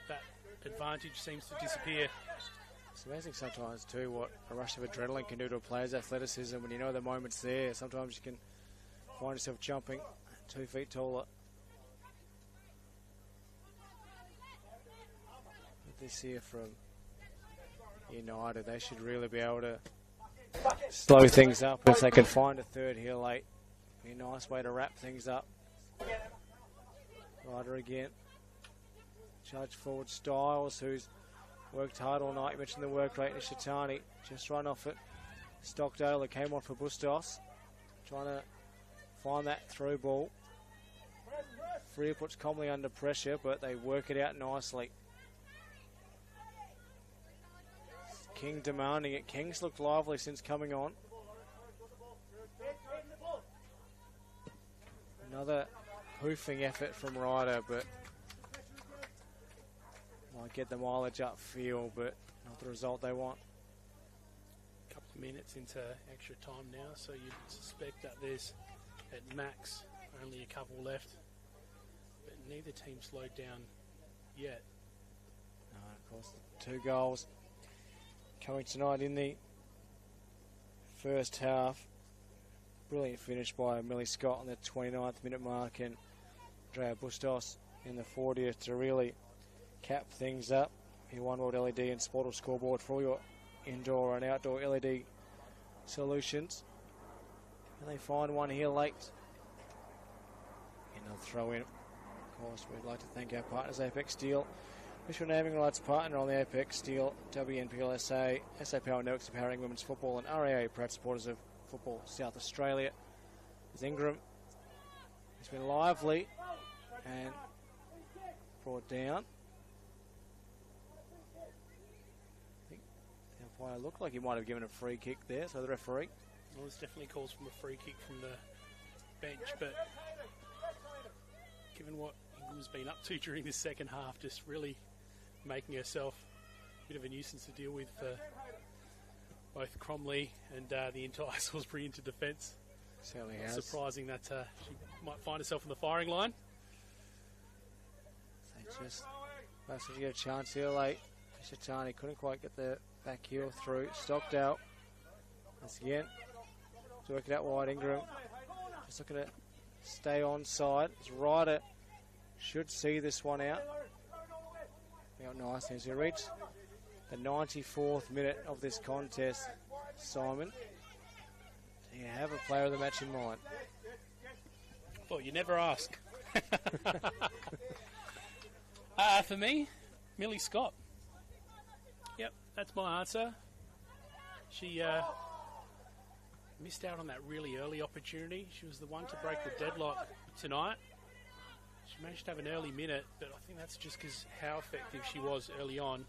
that advantage seems to disappear. It's amazing sometimes too what a rush of adrenaline can do to a player's athleticism. When you know the moment's there, sometimes you can find yourself jumping 2 feet taller. This here from United, they should really be able to slow things up if they can find a third here late. Be a nice way to wrap things up. Ryder again. Charge forward Styles, who's worked hard all night. You mentioned the work rate. Nishitani just run off it. Stockdale, that came on for Bustos. Trying to find that through ball. Freer puts Comley under pressure, but they work it out nicely. King demanding it. King's looked lively since coming on. Another hoofing effort from Ryder, but might get the mileage upfield, but not the result they want. A couple of minutes into extra time now, so you'd suspect that there's at max only a couple left. But neither team slowed down yet. Of course, 2 goals coming tonight in the first half. Brilliant finish by Millie Scott on the 29th minute mark, and Andrea Bustos in the 40th to really cap things up. Your One World LED and Sportal scoreboard for all your indoor and outdoor LED solutions. And they find one here late. And they'll throw in. Of course, we'd like to thank our partners, Apex Steel, official naming rights partner on the Apex Steel, WNPLSA, SA Power Networks empowering women's football, and RAA, proud supporters of Football South Australia. As Ingram has been lively and brought down. I think the umpire looked like he might have given a free kick there, so the referee. Well, there's definitely calls from a free kick from the bench, but given what Ingram's been up to during this second half, just really making herself a bit of a nuisance to deal with for both Cromley and the entire Salisbury Inter defence. Certainly has. Surprising that she might find herself on the firing line. They just to get a chance here late. Shatani couldn't quite get the back heel through. Stockdale once again to work it out wide. Ingram just looking to stay on side. His rider should see this one out. Out nice as he reached the 94th minute of this contest. Simon, do you have a player of the match in mind? Well, you never ask. For me, Millie Scott. Yep, that's my answer. She missed out on that really early opportunity. She was the one to break the deadlock tonight. She managed to have an early minute, but I think that's just because how effective she was early on.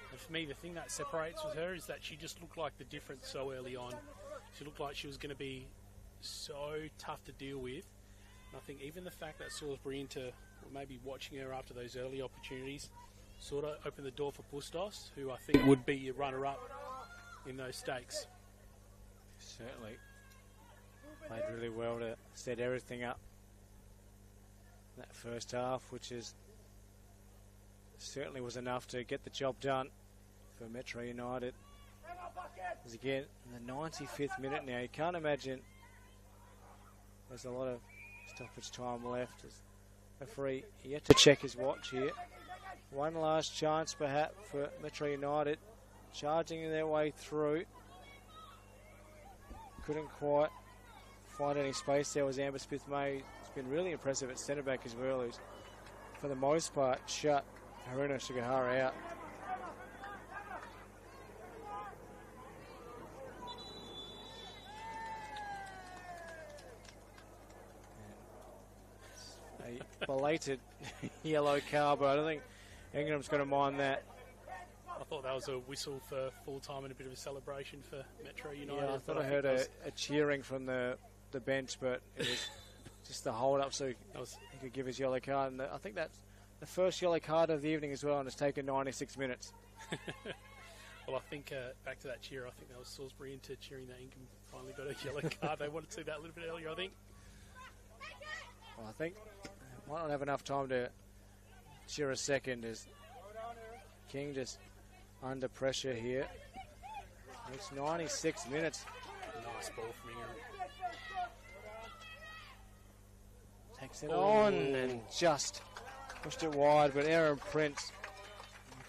And for me, the thing that separates with her is that she just looked like the difference so early on. She looked like she was going to be so tough to deal with. And I think even the fact that Salisbury Inter were maybe watching her after those early opportunities sort of opened the door for Bustos, who I think would be your runner-up in those stakes. Certainly. Played really well to set everything up in that first half, which is certainly was enough to get the job done for Metro United. As again, in the 95th minute now, you can't imagine there's a lot of stoppage time left. As referee yet to check his watch here. One last chance perhaps for Metro United, charging their way through. Couldn't quite find any space there. Was Amber Smith-May. It's been really impressive at centre back as well, who's for the most part shut Haruna Sugihara out. A belated yellow card, but I don't think Ingram's going to mind that. I thought that was a whistle for full time and a bit of a celebration for Metro United. Yeah, I thought I heard a cheering from the bench, but it was just the hold up so he could give his yellow card. And I think that's the first yellow card of the evening as well, and it's taken 96 minutes. Well, I think back to that cheer, I think that was Salisbury Inter cheering that Ingram finally got a yellow card. They wanted to see that a little bit earlier, I think. Well, I think might not have enough time to cheer a second as King just under pressure here. It's 96 minutes. Nice ball from Ingram. Takes it on and just pushed it wide, but Aaron Prince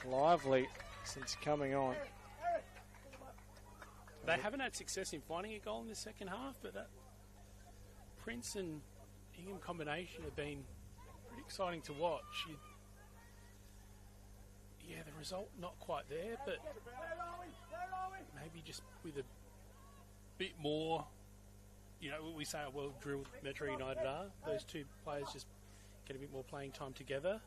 lively since coming on. They haven't had success in finding a goal in the second half, but that Prince and Ingham combination have been pretty exciting to watch. Yeah, the result not quite there, but maybe just with a bit more, you know, we say how well drilled Metro United are. Those two players just get a bit more playing time together.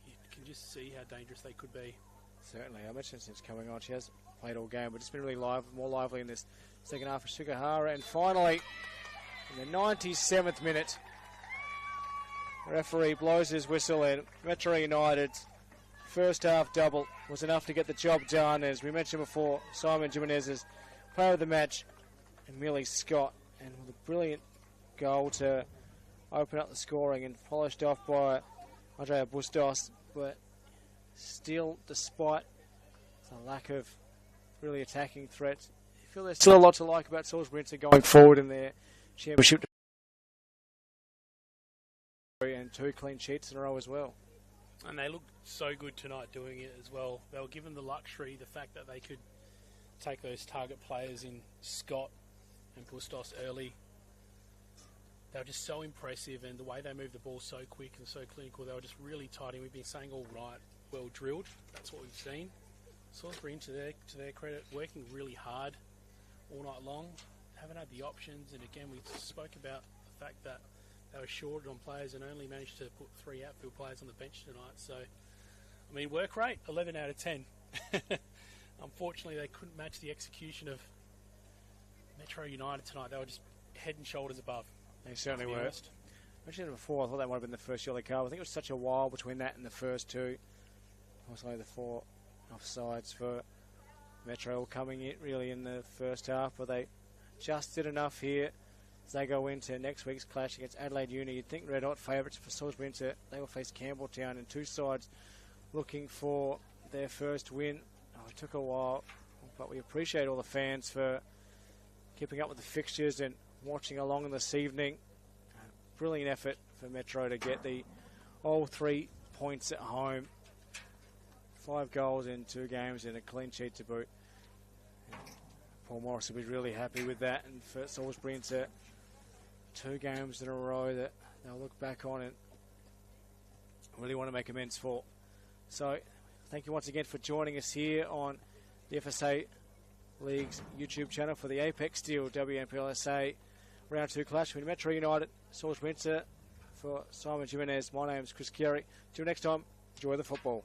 You can just see how dangerous they could be. Certainly, I mentioned since coming on, she has played all game, but it's been really more lively in this second half for Sugihara. And finally, in the 97th minute, the referee blows his whistle and Metro United's first half double was enough to get the job done. As we mentioned before, Simon Jimenez's player of the match and Millie Scott, and with a brilliant goal to open up the scoring and polished off by Andrea Bustos. But still, despite the lack of really attacking threats, I feel there's still a lot to like about Salisbury Inter going forward in their championship. And 2 clean sheets in a row as well. And they looked so good tonight doing it as well. They were given the luxury, the fact that they could take those target players in Scott and Bustos early. They were just so impressive, and the way they moved the ball so quick and so clinical, they were just really tight. And we've been saying all right, well drilled. That's what we've seen. Salisbury, to their credit, working really hard all night long. Haven't had the options, and again, we spoke about the fact that they were short on players and only managed to put 3 outfield players on the bench tonight. So, I mean, work rate, 11 out of 10. Unfortunately, they couldn't match the execution of Metro United tonight. They were just head and shoulders above. They certainly were. I mentioned it before, I thought that might have been the first yellow card. I think it was such a while between that and the first 2. Also, the 4 offsides for Metro all coming in really in the first half, but they just did enough here. As they go into next week's clash against Adelaide Uni, you'd think red-hot favourites for Salisbury Inter. They will face Campbelltown, and 2 sides looking for their first win. Oh, it took a while, but we appreciate all the fans for keeping up with the fixtures and watching along this evening. Brilliant effort for Metro to get the all 3 points at home. 5 goals in 2 games and a clean sheet to boot. Paul Morris will be really happy with that, and for Salisbury Inter, 2 games in a row that they'll look back on and really want to make amends for. So, thank you once again for joining us here on the FSA League's YouTube channel for the Apex Steel WNPLSA Round 2 clash between Metro United, Salisbury Inter. For Simon Jimenez, my name is Chris Chiari. Till next time, enjoy the football.